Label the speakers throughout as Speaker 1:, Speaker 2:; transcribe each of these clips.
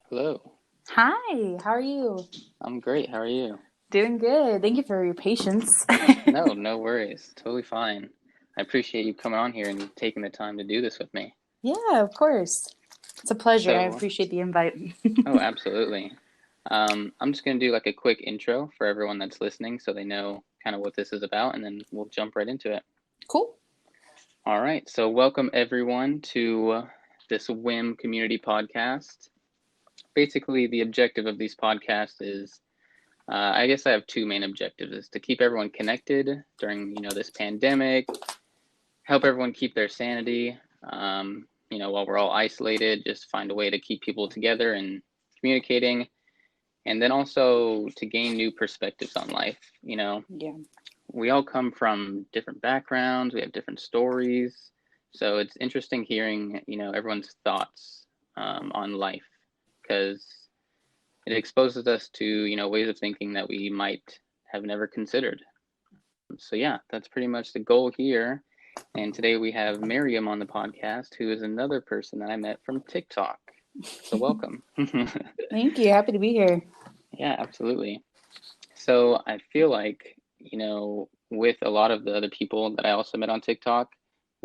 Speaker 1: Hello.
Speaker 2: Hi, how are you?
Speaker 1: I'm great. How are you?
Speaker 2: Doing good. Thank you for your patience.
Speaker 1: No, no worries. Totally fine. I appreciate you coming on here and taking the time to do this with me.
Speaker 2: Yeah, of course. It's a pleasure. I
Speaker 1: So,
Speaker 2: appreciate the invite.
Speaker 1: oh, absolutely. I'm just going to do like a quick intro for everyone that's listening so they know kind of what this is about, and then we'll jump right into it.
Speaker 2: Cool.
Speaker 1: All right. So, welcome everyone to this WIM community podcast. Basically, the objective of these podcasts is I guess I have two main objectives: is to keep everyone connected during, this pandemic, help everyone keep their sanity. While we're all isolated, just find a way to keep people together and communicating, and then also to gain new perspectives on life.
Speaker 2: Yeah.
Speaker 1: We all come from different backgrounds, we have different stories, so it's interesting hearing, everyone's thoughts on life because it exposes us to, ways of thinking that we might have never considered. So yeah, that's pretty much the goal here. And today we have Mariam on the podcast, who is another person that I met from TikTok. So welcome.
Speaker 2: Thank you. Happy to be here.
Speaker 1: Yeah, absolutely. So I feel like, with a lot of the other people that I also met on TikTok,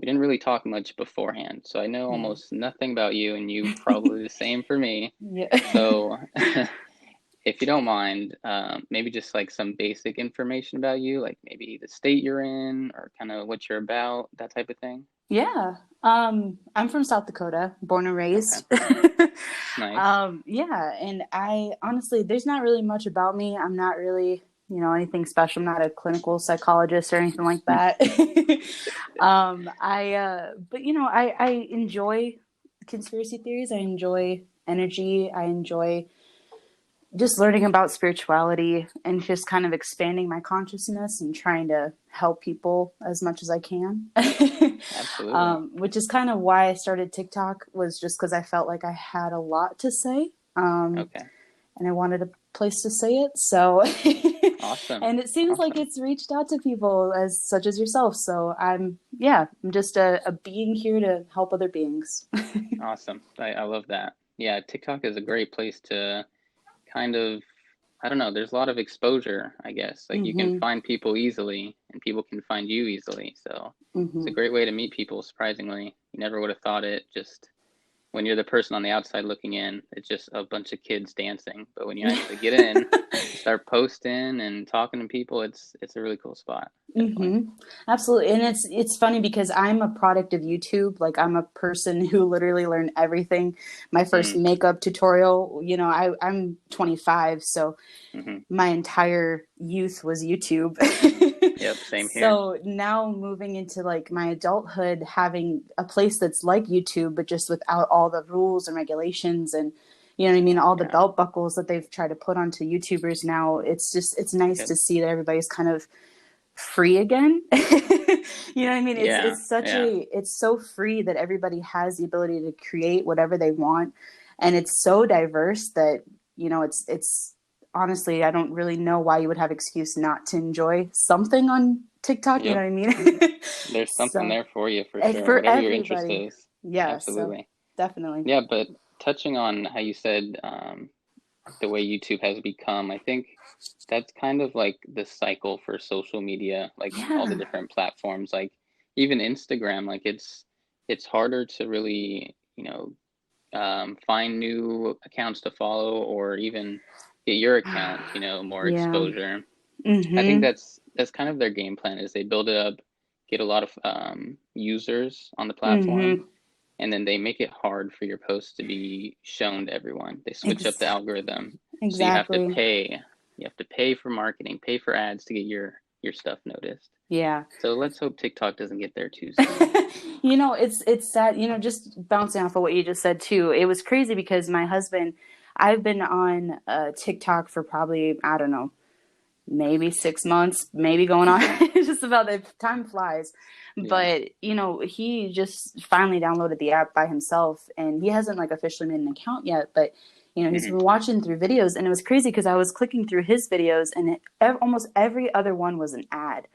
Speaker 1: we didn't really talk much beforehand. So I know
Speaker 2: Yeah.
Speaker 1: almost nothing about you, and you probably the same for me.
Speaker 2: Yeah.
Speaker 1: So if you don't mind, maybe just like some basic information about you, like maybe the state you're in or kind of what you're about, that type of thing.
Speaker 2: Yeah. I'm from South Dakota, born and
Speaker 1: Okay,
Speaker 2: raised.
Speaker 1: nice.
Speaker 2: Yeah, and I honestly, there's not really much about me. I'm not really, anything special. I'm not a clinical psychologist or anything like that. But I enjoy conspiracy theories. I enjoy energy. I enjoy just learning about spirituality and just kind of expanding my consciousness and trying to help people as much as I can.
Speaker 1: Absolutely.
Speaker 2: Which is kind of why I started TikTok, was just because I felt like I had a lot to say.
Speaker 1: Okay.
Speaker 2: And I wanted a place to say it. So,
Speaker 1: Awesome.
Speaker 2: and it seems like
Speaker 1: Awesome.
Speaker 2: it's reached out to people as such as yourself. So I'm just a being here to help other beings.
Speaker 1: Awesome. I love that. Yeah, TikTok is a great place to kind of, I don't know, there's a lot of exposure, I guess. Like you can
Speaker 2: Mm-hmm.
Speaker 1: find people easily and people can find you easily. So it's a
Speaker 2: Mm-hmm.
Speaker 1: great way to meet people, surprisingly. You never would have thought it. Just when you're the person on the outside looking in, it's just a bunch of kids dancing. But when you actually get in, you start posting and talking to people, it's a really cool spot. Definitely.
Speaker 2: Mm-hmm. Absolutely. And it's funny because I'm a product of YouTube. Like, I'm a person who literally learned everything. My first
Speaker 1: Mm,
Speaker 2: makeup tutorial, I'm 25, so
Speaker 1: mm-hmm.
Speaker 2: my entire youth was YouTube.
Speaker 1: Yep, same here.
Speaker 2: So now moving into like my adulthood, having a place that's like YouTube, but just without all the rules and regulations and all the
Speaker 1: Yeah.
Speaker 2: belt buckles that they've tried to put onto YouTubers now, it's nice
Speaker 1: Yep.
Speaker 2: to see that everybody's kind of free again. You know what I mean? It's
Speaker 1: Yeah.
Speaker 2: it's such
Speaker 1: Yeah.
Speaker 2: a it's so free that everybody has the ability to create whatever they want, and it's so diverse that it's honestly, I don't really know why you would have excuse not to enjoy something on TikTok. You know
Speaker 1: Yep.
Speaker 2: what I mean?
Speaker 1: There's something
Speaker 2: So,
Speaker 1: there for you for
Speaker 2: and
Speaker 1: sure.
Speaker 2: for
Speaker 1: Whatever your interest
Speaker 2: everybody,
Speaker 1: is.
Speaker 2: yeah. So
Speaker 1: Absolutely.
Speaker 2: definitely.
Speaker 1: Yeah, but touching on how you said the way YouTube has become, I think that's kind of like the cycle for social media, like all the
Speaker 2: Yeah.
Speaker 1: different platforms, like even Instagram, like it's harder to really, find new accounts to follow or even get your account, more
Speaker 2: Yeah.
Speaker 1: exposure. I think
Speaker 2: Mm-hmm.
Speaker 1: that's kind of their game plan is they build it up, get a lot of users on the platform,
Speaker 2: Mm-hmm.
Speaker 1: and then they make it hard for your posts to be shown to everyone. They switch up
Speaker 2: Ex-
Speaker 1: the algorithm, so you have to
Speaker 2: exactly.
Speaker 1: pay. You have to pay for marketing, pay for ads to get your stuff noticed.
Speaker 2: Yeah.
Speaker 1: So let's hope TikTok doesn't get there too soon.
Speaker 2: It's sad, just bouncing off of what you just said too. It was crazy because my husband, I've been on TikTok for probably, I don't know, maybe 6 months, maybe going on. It's just about the time flies.
Speaker 1: Yeah.
Speaker 2: But, he just finally downloaded the app by himself, and he hasn't like officially made an account yet, but he's
Speaker 1: Hmm.
Speaker 2: been watching through videos, and it was crazy because I was clicking through his videos, and almost every other one was an ad.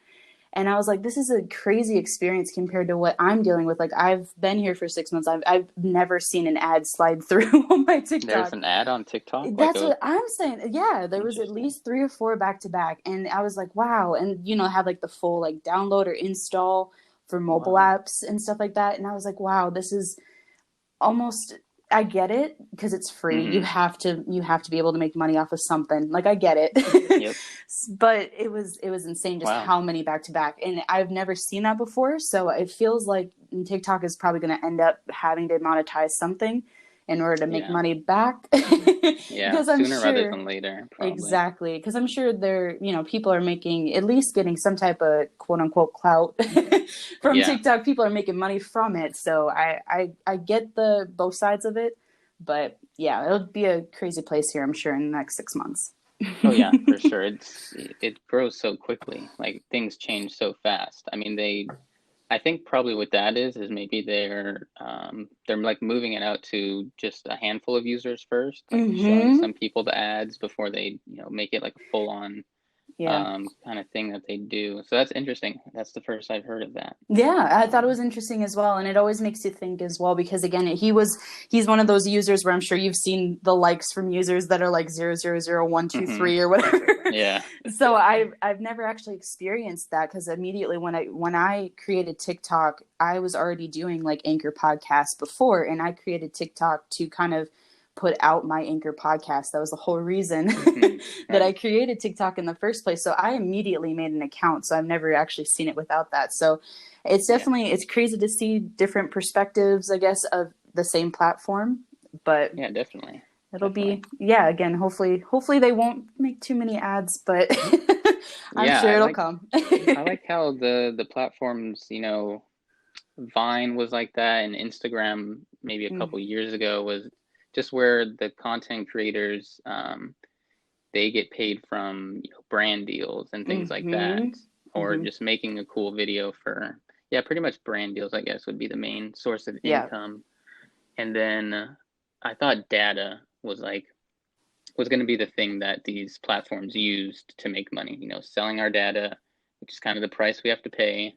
Speaker 2: And I was like, this is a crazy experience compared to what I'm dealing with. Like, I've been here for 6 months. I've never seen an ad slide through on my
Speaker 1: There's
Speaker 2: TikTok.
Speaker 1: an ad on TikTok, like
Speaker 2: That's
Speaker 1: a
Speaker 2: what I'm saying. Yeah, there was at
Speaker 1: interesting.
Speaker 2: least 3 or 4 back to back. And I was like, wow. And, have like the full like download or install for mobile
Speaker 1: Wow.
Speaker 2: apps and stuff like that. And I was like, wow, this is almost, I get it because it's free. You
Speaker 1: Mm-hmm.
Speaker 2: have to be able to make money off of something. Like I get it.
Speaker 1: Yep.
Speaker 2: But it was insane just
Speaker 1: Wow.
Speaker 2: how many back to back. And I've never seen that before. So it feels like TikTok is probably going to end up having to monetize something in order to make
Speaker 1: Yeah.
Speaker 2: money back.
Speaker 1: Yeah.
Speaker 2: Because I'm
Speaker 1: Sooner rather
Speaker 2: sure
Speaker 1: than later, probably.
Speaker 2: exactly. Because I'm sure people are making, at least getting some type of quote unquote clout from
Speaker 1: Yeah.
Speaker 2: TikTok. People are making money from it. So I get the both sides of it. But yeah, it'll be a crazy place here, I'm sure, in the next 6 months.
Speaker 1: Oh yeah, for sure. It grows so quickly. Like things change so fast. I mean, I think probably what that is maybe they're like moving it out to just a handful of users first, like showing
Speaker 2: Mm-hmm.
Speaker 1: some people the ads before they, make it like a full on
Speaker 2: Yeah.
Speaker 1: kind of thing that they do. So that's interesting. That's the first I've heard of that.
Speaker 2: Yeah, I thought it
Speaker 1: Um,
Speaker 2: was interesting as well, and it always makes you think as well because again, he's one of those users where I'm sure you've seen the likes from users that are like 0000123 or whatever.
Speaker 1: yeah.
Speaker 2: So I've never actually experienced that because immediately when I created TikTok, I was already doing like Anchor podcasts before, and I created TikTok to kind of put out my Anchor podcast. That was the whole reason that I
Speaker 1: Right.
Speaker 2: created TikTok in the first place. So I immediately made an account. So I've never actually seen it without that. So
Speaker 1: Yeah.
Speaker 2: it's crazy to see different perspectives, I guess, of the same platform. But
Speaker 1: Yeah, definitely.
Speaker 2: it'll
Speaker 1: Definitely.
Speaker 2: be, yeah, again, hopefully they won't make too many ads, but I'm
Speaker 1: Yeah,
Speaker 2: sure it'll come.
Speaker 1: I like how the platforms, Vine was like that, and Instagram maybe a couple years ago was just where the content creators they get paid from brand deals and things like that,
Speaker 2: Mm-hmm.
Speaker 1: or
Speaker 2: Mm-hmm.
Speaker 1: just making a cool video for yeah, pretty much brand deals, I guess, would be the main source of
Speaker 2: Yeah.
Speaker 1: income. And then I thought data was going to be the thing that these platforms used to make money, selling our data, which is kind of the price we have to pay.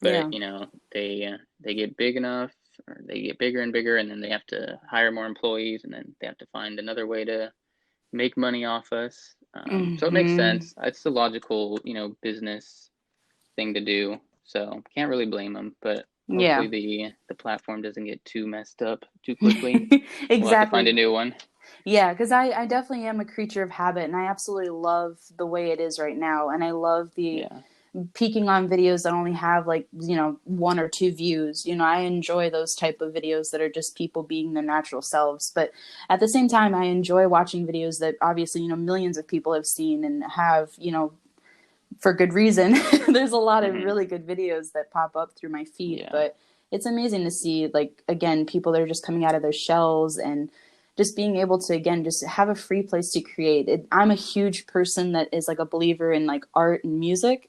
Speaker 1: But,
Speaker 2: Yeah.
Speaker 1: they get big enough, or they get bigger and bigger, and then they have to hire more employees, and then they have to find another way to make money off us. So it makes
Speaker 2: Mm-hmm.
Speaker 1: sense. It's the logical, business thing to do. So can't really blame them. But
Speaker 2: Yeah.
Speaker 1: hopefully the platform doesn't get too messed up too quickly. We'll have to find a
Speaker 2: Exactly.
Speaker 1: new one.
Speaker 2: Yeah, because I definitely am a creature of habit and I absolutely love the way it is right now. And I love the
Speaker 1: Yeah.
Speaker 2: peeking on videos that only have like, 1 or 2 views. I enjoy those type of videos that are just people being their natural selves. But at the same time, I enjoy watching videos that obviously, millions of people have seen and have, for good reason. There's a lot of
Speaker 1: Hmm.
Speaker 2: really good videos that pop up through my feed,
Speaker 1: Yeah.
Speaker 2: but it's amazing to see like again people that are just coming out of their shells and just being able to again just have a free place to create. I'm a huge person that is like a believer in like art and music.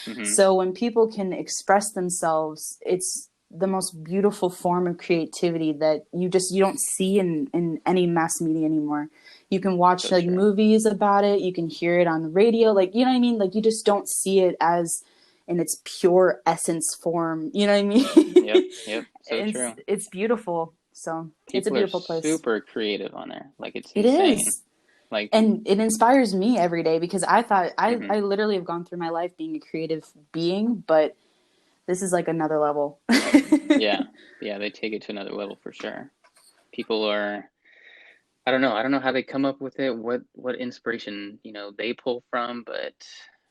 Speaker 1: Hmm.
Speaker 2: So when people can express themselves, it's the most beautiful form of creativity that you don't see in any mass media anymore. You can watch
Speaker 1: So
Speaker 2: like
Speaker 1: true.
Speaker 2: movies about it, you can hear it on the radio, like you know what I mean? Like you just don't see it as in its pure essence form. You know what I mean?
Speaker 1: Yep. Yep. So true.
Speaker 2: It's beautiful. So it's a
Speaker 1: People are
Speaker 2: beautiful place.
Speaker 1: super creative on there. Like it's
Speaker 2: It
Speaker 1: insane.
Speaker 2: is.
Speaker 1: Like,
Speaker 2: And it inspires me every day because I thought
Speaker 1: hmm
Speaker 2: I literally have gone through my life being a creative being, but this is like another level.
Speaker 1: yeah. Yeah, they take it to another level for sure. People are I don't know. I don't know how they come up with it, what inspiration, they pull from, but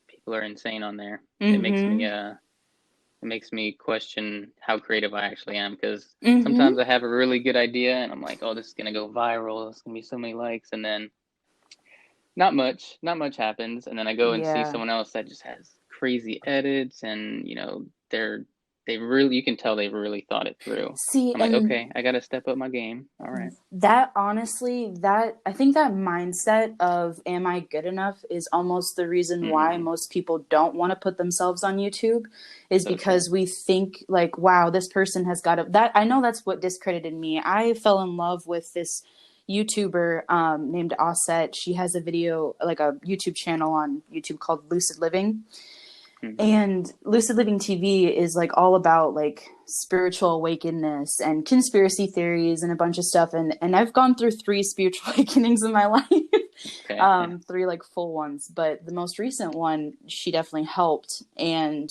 Speaker 1: people are insane on there.
Speaker 2: Mm-hmm.
Speaker 1: It makes me question how creative I actually am because sometimes
Speaker 2: Mm-hmm.
Speaker 1: I have a really good idea and I'm like, oh, this is gonna go viral. It's gonna be so many likes, and then not much happens, and then I go and see
Speaker 2: Yeah.
Speaker 1: someone else that just has crazy edits, and they really you can tell they've really thought it through.
Speaker 2: See,
Speaker 1: I'm like,
Speaker 2: and
Speaker 1: okay, I gotta step up my game. All right.
Speaker 2: that honestly, that I think that mindset of am I good enough is almost the reason why
Speaker 1: Mm-hmm.
Speaker 2: most people don't want to put themselves on YouTube is
Speaker 1: So true.
Speaker 2: because we think like, wow, this person has got it. That I know that's what discredited me. I fell in love with this YouTuber named Osset. She has a video, like a YouTube channel on YouTube called Lucid Living,
Speaker 1: Mm-hmm.
Speaker 2: And Lucid Living TV is like all about like spiritual awakeness and conspiracy theories and a bunch of stuff. And I've gone through 3 spiritual awakenings in my life,
Speaker 1: Okay.
Speaker 2: 3 like full ones. But the most recent one, she definitely helped. And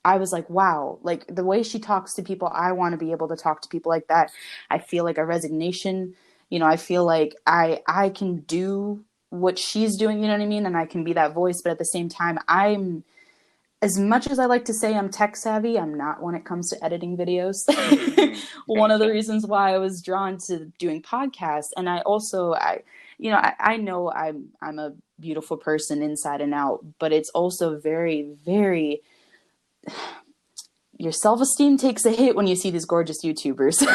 Speaker 2: I was like, wow, like the way she talks to people, I want to be able to talk to people like that. I feel like a resignation. I feel like I can do what she's doing, you know what I mean? And I can be that voice. But at the same time, as much as I like to say I'm tech savvy, I'm not when it comes to editing videos. One of the
Speaker 1: Gotcha.
Speaker 2: reasons why I was drawn to doing podcasts, and I know I'm a beautiful person inside and out, but it's also very, very, your self-esteem takes a hit when you see these gorgeous YouTubers.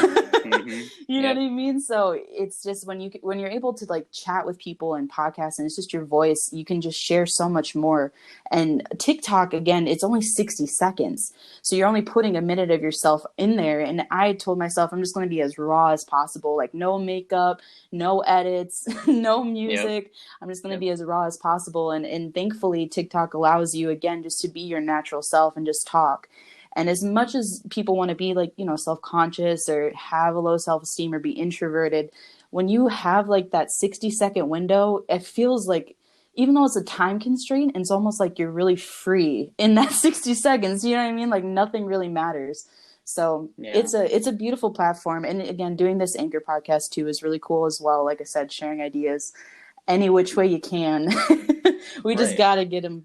Speaker 1: Mm-hmm.
Speaker 2: You know what
Speaker 1: Yep.
Speaker 2: I mean? So it's just when you're able to like chat with people and podcasts and it's just your voice, you can just share so much more. And TikTok, again, it's only 60 seconds. So you're only putting a minute of yourself in there. And I told myself I'm just going to be as raw as possible, like no makeup, no edits, no
Speaker 1: Yep.
Speaker 2: music. I'm just going to
Speaker 1: Yep.
Speaker 2: be as raw as possible. And thankfully TikTok allows you again just to be your natural self and just talk. And as much as people want to be like, self-conscious or have a low self-esteem or be introverted, when you have like that 60-second window, it feels like, even though it's a time constraint, it's almost like you're really free in that 60 seconds. You know what I mean? Like nothing really matters. So
Speaker 1: Yeah.
Speaker 2: it's a beautiful platform. And again, doing this Anchor podcast too is really cool as well. Like I said, sharing ideas any which way you can. We just
Speaker 1: Right.
Speaker 2: gotta get them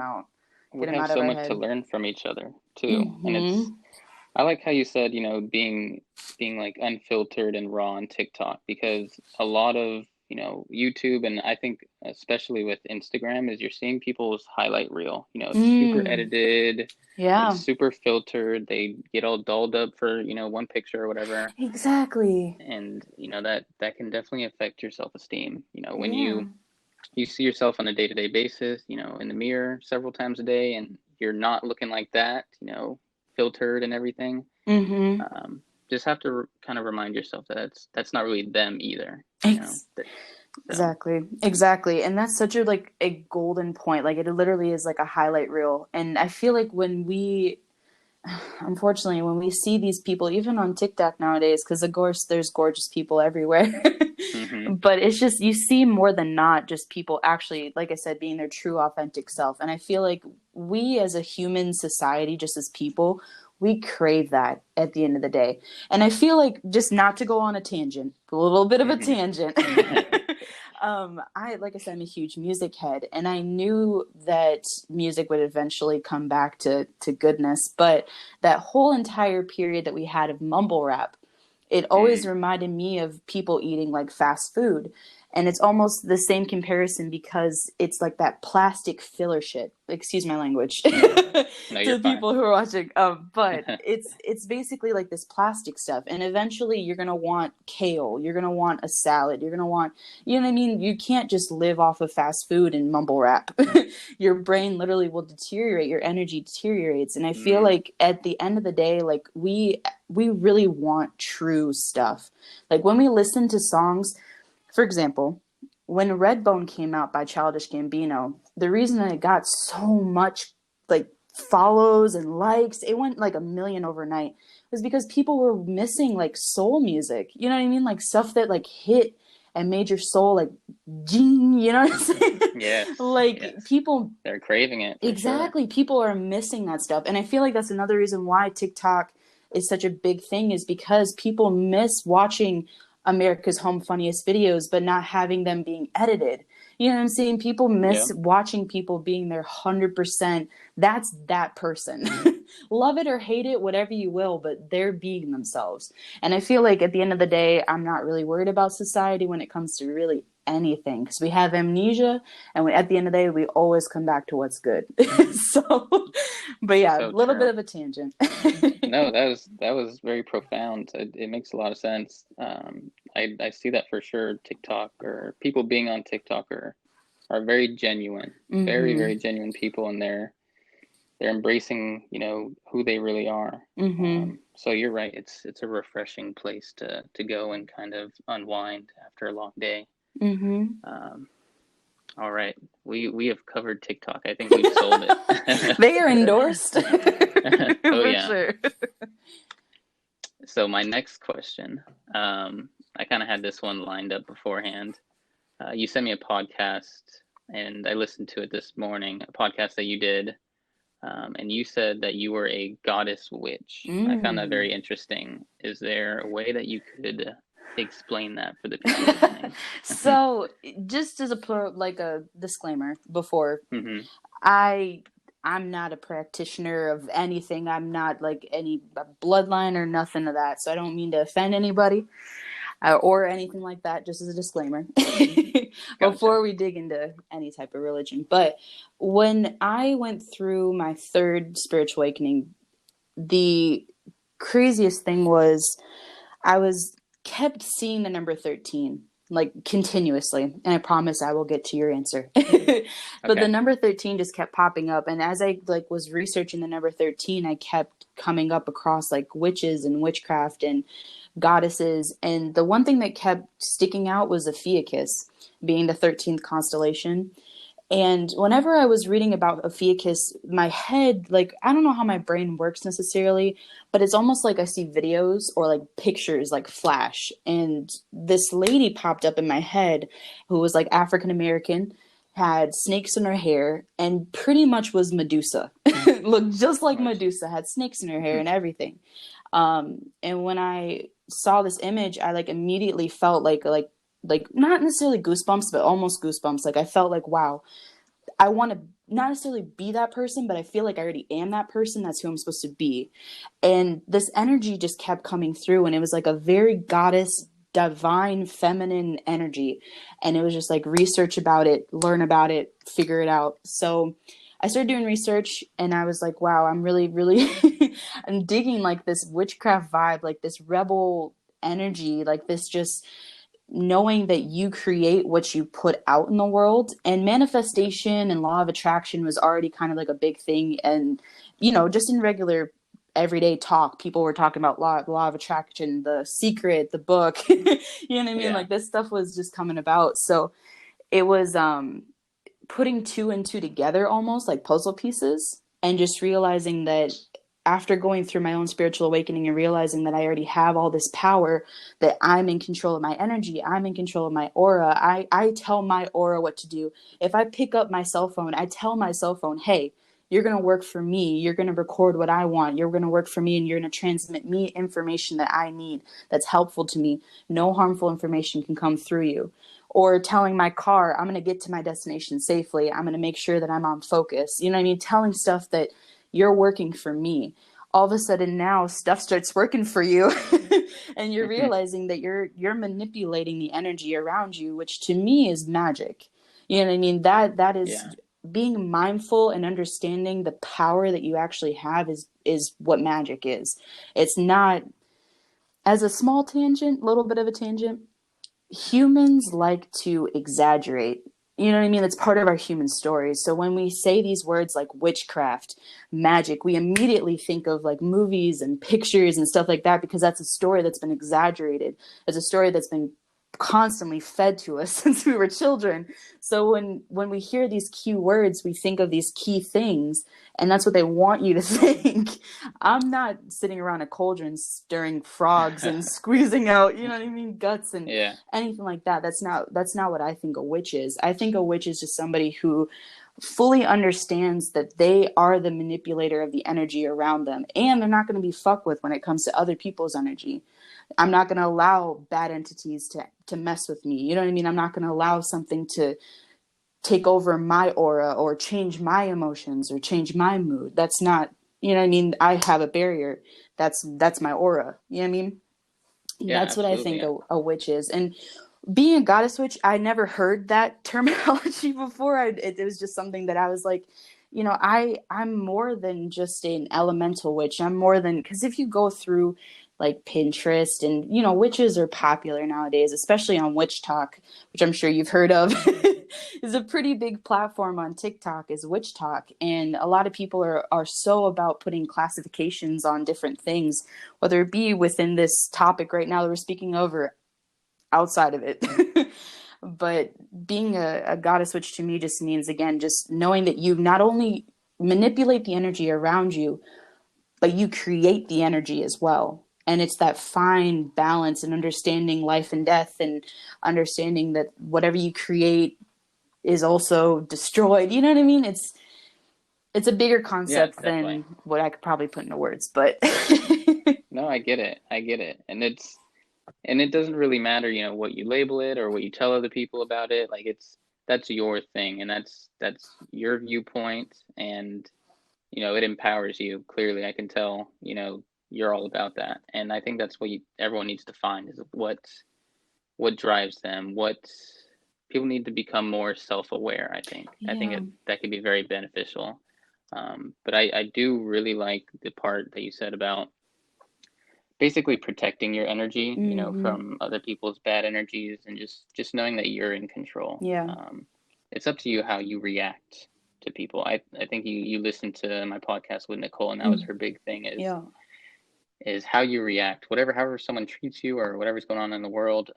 Speaker 2: out. Get
Speaker 1: We
Speaker 2: them
Speaker 1: have
Speaker 2: out of
Speaker 1: so
Speaker 2: our
Speaker 1: much to
Speaker 2: head.
Speaker 1: learn from each other too. And
Speaker 2: Mm-hmm.
Speaker 1: I like how you said, being like unfiltered and raw on TikTok, because a lot of, YouTube, and I think especially with Instagram, is you're seeing people's highlight reel. It's super
Speaker 2: Mm.
Speaker 1: edited,
Speaker 2: Yeah,
Speaker 1: it's super filtered. They get all dolled up for, one picture or whatever.
Speaker 2: exactly.
Speaker 1: And, that can definitely affect your self-esteem. When
Speaker 2: Yeah.
Speaker 1: you see yourself on a day-to-day basis, in the mirror several times a day, and you're not looking like that, filtered and everything.
Speaker 2: Mm-hmm.
Speaker 1: Just have to kind of remind yourself that that's not really them either,
Speaker 2: Ex-
Speaker 1: so
Speaker 2: exactly. And that's such a like a golden point. Like it literally is like a highlight reel. And I feel like unfortunately, when we see these people, even on TikTok nowadays, because of course there's gorgeous people everywhere,
Speaker 1: hmm
Speaker 2: but it's just you see more than not just people actually, like I said, being their true authentic self. And I feel like we as a human society, just as people, we crave that at the end of the day. And I feel like, just not to go on a tangent, a little bit of a
Speaker 1: hmm
Speaker 2: tangent. Like I said, I'm a huge music head, and I knew that music would eventually come back to goodness. But that whole entire period that we had of mumble rap, it always
Speaker 1: mm.
Speaker 2: reminded me of people eating like fast food. And it's almost the same comparison because it's like that plastic filler shit. Excuse my language to
Speaker 1: No, you're
Speaker 2: the
Speaker 1: fine.
Speaker 2: people who are watching. But it's basically like this plastic stuff. And eventually you're gonna want kale. You're gonna want a salad. You're gonna want, you know what I mean? You can't just live off of fast food and mumble rap. Your brain literally will deteriorate. Your energy deteriorates. And I feel
Speaker 1: mm.
Speaker 2: like at the end of the day, like we really want true stuff. Like when we listen to songs, for example, when Redbone came out by Childish Gambino, the reason that it got so much like follows and likes, it went like a million overnight, was because people were missing like soul music. You know what I mean? Like stuff that like hit and made your soul like jing, you know what I'm saying?
Speaker 1: Yes,
Speaker 2: Like
Speaker 1: yes,
Speaker 2: people,
Speaker 1: they're craving it for sure.
Speaker 2: exactly, people are missing that stuff. And I feel like that's another reason why TikTok is such a big thing, is because people miss watching America's Home Funniest Videos but not having them being edited. You know what I'm saying? People miss
Speaker 1: Yep.
Speaker 2: watching people being their 100%. That's that person. Love it or hate it, whatever you will, but they're being themselves. And I feel like at the end of the day, I'm not really worried about society when it comes to really anything, because we have amnesia, and at the end of the day we always come back to what's good. So, but yeah, a
Speaker 1: So
Speaker 2: little bit
Speaker 1: true.
Speaker 2: of a tangent.
Speaker 1: No, that was very profound. It makes a lot of sense. I see that for sure. TikTok, or people being on TikTok, are very genuine, very,
Speaker 2: Mm-hmm.
Speaker 1: very genuine people, and they're embracing, who they really are.
Speaker 2: Mm-hmm.
Speaker 1: So you're right. It's a refreshing place to go and kind of unwind after a long day.
Speaker 2: Mm-hmm.
Speaker 1: Um, All right. We have covered TikTok. I think we've sold it.
Speaker 2: They are endorsed.
Speaker 1: Oh,
Speaker 2: For
Speaker 1: yeah.
Speaker 2: sure.
Speaker 1: So my next question, I kind of had this one lined up beforehand. You sent me a podcast, and I listened to it this morning, a podcast that you did, and you said that you were a goddess witch. I found that very interesting. Is there a way that you could explain that for the people listening?
Speaker 2: So, just as a disclaimer before,
Speaker 1: Mm-hmm.
Speaker 2: I'm not a practitioner of anything. I'm not like any bloodline or nothing of that. So I don't mean to offend anybody or anything like that, just as a disclaimer before we dig into any type of religion. But when I went through my third spiritual awakening, the craziest thing was I was kept seeing the number 13 like continuously, and I promise I will get to your answer. But the number 13 just kept popping up, and as I like was researching the number 13, I kept coming up across like witches and witchcraft and goddesses, and the one thing that kept sticking out was Ophiuchus being the 13th constellation. And whenever I was reading about Ophiuchus, my head, like, I don't know how my brain works necessarily, but it's almost like I see videos or like pictures like flash. And this lady popped up in my head who was like African American, had snakes in her hair, and pretty much was Medusa. Looked just like Medusa, had snakes in her hair and everything. And when I saw this image, I like immediately felt like not necessarily goosebumps, but almost goosebumps. Like I felt like, wow, I want to not necessarily be that person, but I feel like I already am that person. That's who I'm supposed to be. And this energy just kept coming through, and it was like a very goddess, divine, feminine energy. And it was just like research about it, learn about it, figure it out. So I started doing research, and I was like, wow, I'm really, really, I'm digging like this witchcraft vibe, like this rebel energy, like this just knowing that you create what you put out in the world. And manifestation and law of attraction was already kind of like a big thing. And, you know, just in regular everyday talk, people were talking about law of attraction, The Secret, the book, you know what I mean?
Speaker 1: Yeah.
Speaker 2: Like this stuff was just coming about. So it was putting two and two together, almost like puzzle pieces, and just realizing that after going through my own spiritual awakening and realizing that I already have all this power, that I'm in control of my energy, I'm in control of my aura. I tell my aura what to do. If I pick up my cell phone, I tell my cell phone, hey, you're going to work for me. You're going to record what I want. You're going to work for me, and you're going to transmit me information that I need, that's helpful to me. No harmful information can come through you. Or telling my car, I'm going to get to my destination safely. I'm going to make sure that I'm on focus. You know what I mean? Telling stuff that you're working for me. All of a sudden now stuff starts working for you and you're realizing that you're manipulating the energy around you, which to me is magic. You know what I mean? That is being mindful and understanding the power that you actually have is what magic is. It's not, as a small tangent, little bit of a tangent, humans like to exaggerate. You know what I mean? It's part of our human story. So when we say these words like witchcraft, magic, we immediately think of like movies and pictures and stuff like that, because that's a story that's been exaggerated. It's a story that's been constantly fed to us since we were children. So when we hear these key words, we think of these key things, and that's what they want you to think. I'm not sitting around a cauldron stirring frogs and squeezing out, you know what I mean, guts and anything like that. That's not what I think a witch is. I think a witch is just somebody who fully understands that they are the manipulator of the energy around them, and they're not going to be fucked with when it comes to other people's energy. I'm not going to allow bad entities to mess with me. You know what I mean? I'm not going to allow something to take over my aura or change my emotions or change my mood. That's not, you know what I mean? I have a barrier. That's my aura. You know what I mean?
Speaker 1: Yeah,
Speaker 2: that's what I think a witch is. And being a goddess witch, I never heard that terminology before. It was just something that I was like, you know, I'm more than just an elemental witch. I'm more than, because if you go through like Pinterest, and, you know, witches are popular nowadays, especially on Witch Talk, which I'm sure you've heard of, is a pretty big platform on TikTok, is Witch Talk. And a lot of people are so about putting classifications on different things, whether it be within this topic right now that we're speaking over, outside of it. But being a goddess witch to me just means, again, just knowing that you not only manipulate the energy around you, but you create the energy as well. And it's that fine balance and understanding life and death, and understanding that whatever you create is also destroyed. You know what I mean? It's a bigger
Speaker 1: Yeah,
Speaker 2: concept
Speaker 1: definitely.
Speaker 2: than what I could probably put into words, but
Speaker 1: No, I get it. I get it. And it doesn't really matter, what you label it or what you tell other people about it. Like that's your thing, and that's your viewpoint, and it empowers you. Clearly, I can tell, you're all about that. And I think that's what everyone needs to find is what drives them, what people need to become more self-aware, I think.
Speaker 2: yeah.
Speaker 1: That could be very beneficial. But I do really like the part that you said about basically protecting your energy,
Speaker 2: Mm-hmm.
Speaker 1: from other people's bad energies, and just knowing that you're in control.
Speaker 2: Yeah.
Speaker 1: It's up to you how you react to people. I think you listened to my podcast with Nicole, and that was
Speaker 2: Mm.
Speaker 1: her big thing
Speaker 2: Yeah.
Speaker 1: is how you react, however someone treats you or whatever's going on in the world.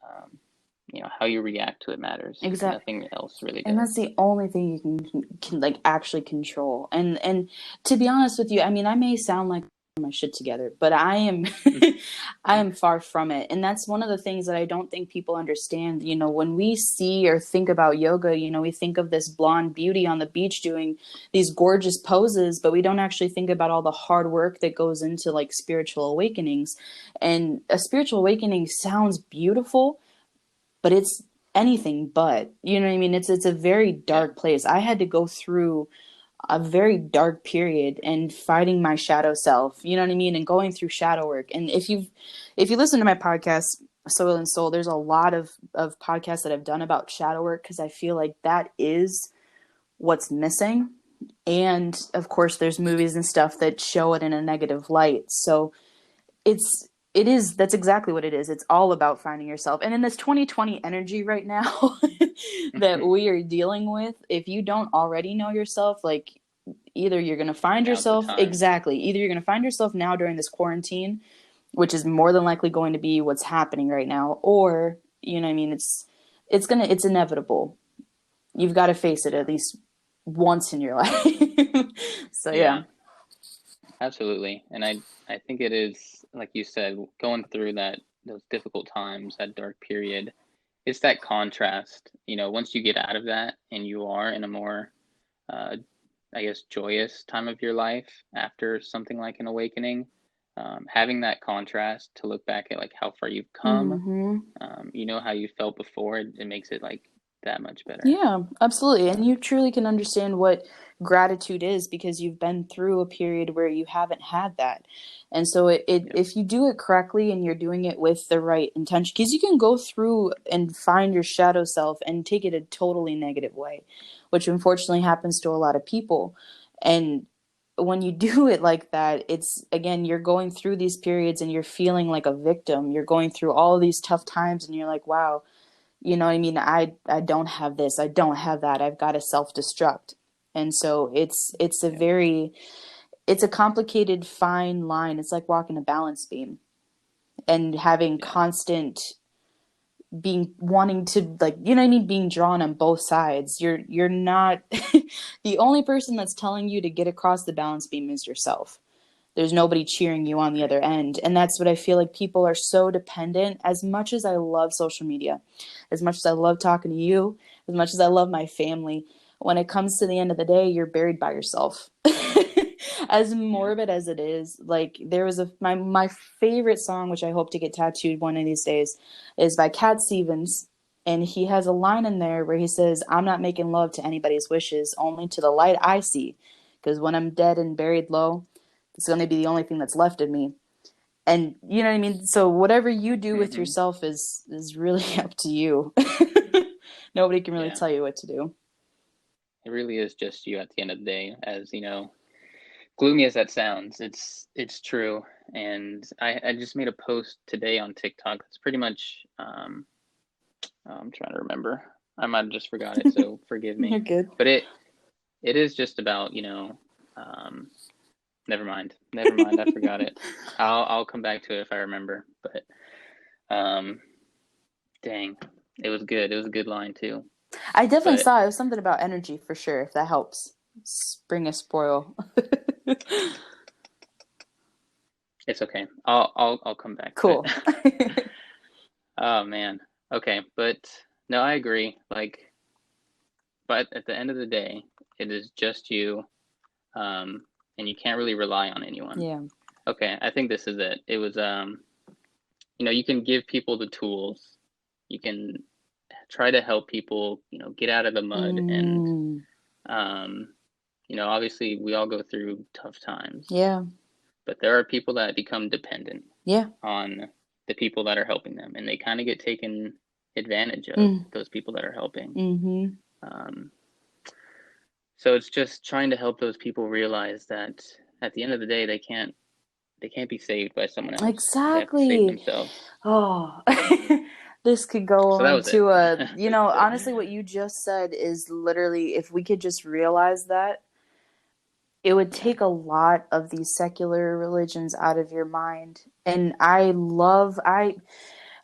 Speaker 1: How you react to it matters.
Speaker 2: Exactly.
Speaker 1: Nothing else really
Speaker 2: And that's
Speaker 1: does.
Speaker 2: the only thing you can like actually control. And to be honest with you, I mean, I may sound like my shit together, but I am I am far from it. And that's one of the things that I don't think people understand. When we see or think about yoga, we think of this blonde beauty on the beach doing these gorgeous poses, but we don't actually think about all the hard work that goes into like spiritual awakenings. And a spiritual awakening sounds beautiful, but it's anything but. You know what I mean? It's a very
Speaker 1: Yeah.
Speaker 2: dark place. I had to go through a very dark period and fighting my shadow self, you know what I mean, and going through shadow work. And if you listen to my podcast Soil and Soul, there's a lot of podcasts that I've done about shadow work, because I feel like that is what's missing. And of course there's movies and stuff that show it in a negative light. So that's exactly what it is. It's all about finding yourself. And in this 2020 energy right now that we are dealing with, if you don't already know yourself, like, either you're going to find
Speaker 1: Now's the
Speaker 2: yourself,
Speaker 1: time.
Speaker 2: exactly, either you're going to find yourself now during this quarantine, which is more than likely going to be what's happening right now, or, you know what I mean, it's inevitable. You've got to face it at least once in your life. So yeah.
Speaker 1: Yeah, absolutely. And I think it is, like you said, going through those difficult times, that dark period, it's that contrast. Once you get out of that and you are in a more, uh, I guess, joyous time of your life after something like an awakening, having that contrast to look back at like how far you've come,
Speaker 2: Mm-hmm.
Speaker 1: how you felt before, it makes it like that much better.
Speaker 2: Yeah, absolutely. And you truly can understand what gratitude is, because you've been through a period where you haven't had that. And so
Speaker 1: Yep.
Speaker 2: if you do it correctly and you're doing it with the right intention, because you can go through and find your shadow self and take it a totally negative way, which unfortunately happens to a lot of people. And when you do it like that, it's, again, you're going through these periods and you're feeling like a victim. You're going through all of these tough times and you're like, wow, you know what I mean? I don't have this, I don't have that, I've got to self-destruct. And so
Speaker 1: Yep.
Speaker 2: it's a complicated fine line. It's like walking a balance beam and having
Speaker 1: Yeah.
Speaker 2: constant being wanting to, like, you know what I mean, being drawn on both sides. You're not the only person that's telling you to get across the balance beam is yourself. There's nobody cheering you on the
Speaker 1: Right.
Speaker 2: other end. And that's what I feel like people are so dependent. As much as I love social media, as much as I love talking to you, as much as I love my family, when it comes to the end of the day, you're buried by yourself. As
Speaker 1: Yeah.
Speaker 2: morbid as it is, like, there was my favorite song, which I hope to get tattooed one of these days, is by Cat Stevens. And he has a line in there where he says, "I'm not making love to anybody's wishes, only to the light I see. Because when I'm dead and buried low, it's going to be the only thing that's left of me." And you know what I mean? So whatever you do with
Speaker 1: Mm-hmm.
Speaker 2: yourself is really up to you. Nobody can really
Speaker 1: Yeah.
Speaker 2: tell you what to do.
Speaker 1: It really is just you at the end of the day, as gloomy as that sounds. It's true. And I just made a post today on TikTok that's pretty much, I'm trying to remember. I might have just forgot it, so forgive
Speaker 2: You're
Speaker 1: me.
Speaker 2: good.
Speaker 1: But it is just about, um, never mind. Never mind, I forgot it. I'll come back to it if I remember. But um dang. It was good. It was a good line too.
Speaker 2: I definitely
Speaker 1: But
Speaker 2: saw it was something about energy for sure, if that helps. Spring a spoil.
Speaker 1: it's okay. I'll come back to it.
Speaker 2: Cool.
Speaker 1: Oh man. Okay, but no, I agree. Like, but at the end of the day, it is just you, and you can't really rely on anyone.
Speaker 2: Yeah.
Speaker 1: Okay, I think this is it. It was, you can give people the tools. You can try to help people, get out of the mud, and
Speaker 2: Mm,
Speaker 1: um, obviously we all go through tough times,
Speaker 2: yeah.
Speaker 1: but there are people that become dependent
Speaker 2: Yeah.
Speaker 1: on the people that are helping them, and they kind of get taken advantage of,
Speaker 2: Mm,
Speaker 1: those people that are helping.
Speaker 2: mm-hmm.
Speaker 1: Um, so it's just trying to help those people realize that at the end of the day, they can't be saved by someone else. They have to save
Speaker 2: Exactly.
Speaker 1: themselves.
Speaker 2: Oh, this could go
Speaker 1: So that
Speaker 2: on
Speaker 1: was it.
Speaker 2: to honestly, what you just said is literally, if we could just realize that, it would
Speaker 1: Yeah.
Speaker 2: take a lot of these secular religions out of your mind. And I love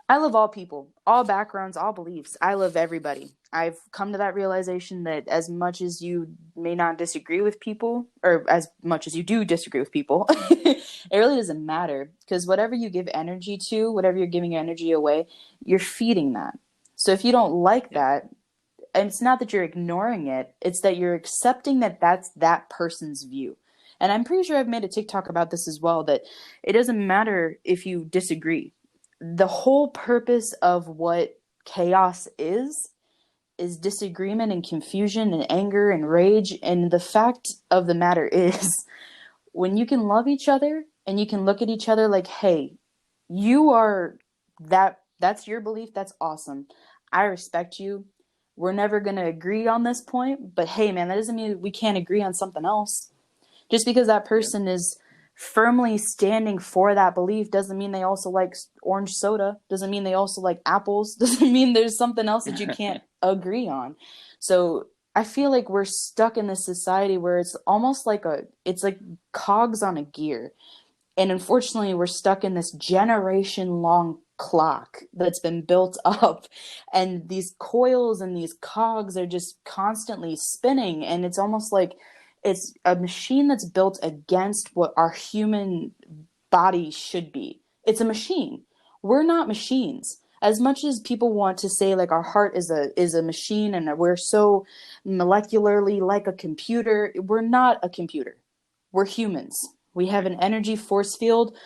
Speaker 2: all people, all backgrounds, all beliefs. I love everybody. I've come to that realization that as much as you may not disagree with people, or as much as you do disagree with people, it really doesn't matter, because whatever you give energy to, whatever you're giving your energy away, you're feeding that. So if you don't like
Speaker 1: Yep.
Speaker 2: that, and it's not that you're ignoring it, it's that you're accepting that that's that person's view. And I'm pretty sure I've made a TikTok about this as well, that it doesn't matter if you disagree. The whole purpose of what chaos is disagreement and confusion and anger and rage. And the fact of the matter is, when you can love each other and you can look at each other like, hey, you are that's your belief, that's awesome. I respect you. We're never going to agree on this point, but hey man, that doesn't mean we can't agree on something else. Just because that
Speaker 1: Yep.
Speaker 2: person is firmly standing for that belief doesn't mean they also like orange soda, doesn't mean they also like apples, doesn't mean there's something else that you can't agree on. So I feel like we're stuck in this society where it's almost like it's like cogs on a gear. And unfortunately, we're stuck in this generation long clock that's been built up. And these coils and these cogs are just constantly spinning. And it's almost like it's a machine that's built against what our human body should be. It's a machine. We're not machines. As much as people want to say like our heart is a machine and we're so molecularly like a computer, we're not a computer. We're humans. We have
Speaker 1: Right.
Speaker 2: an energy force field.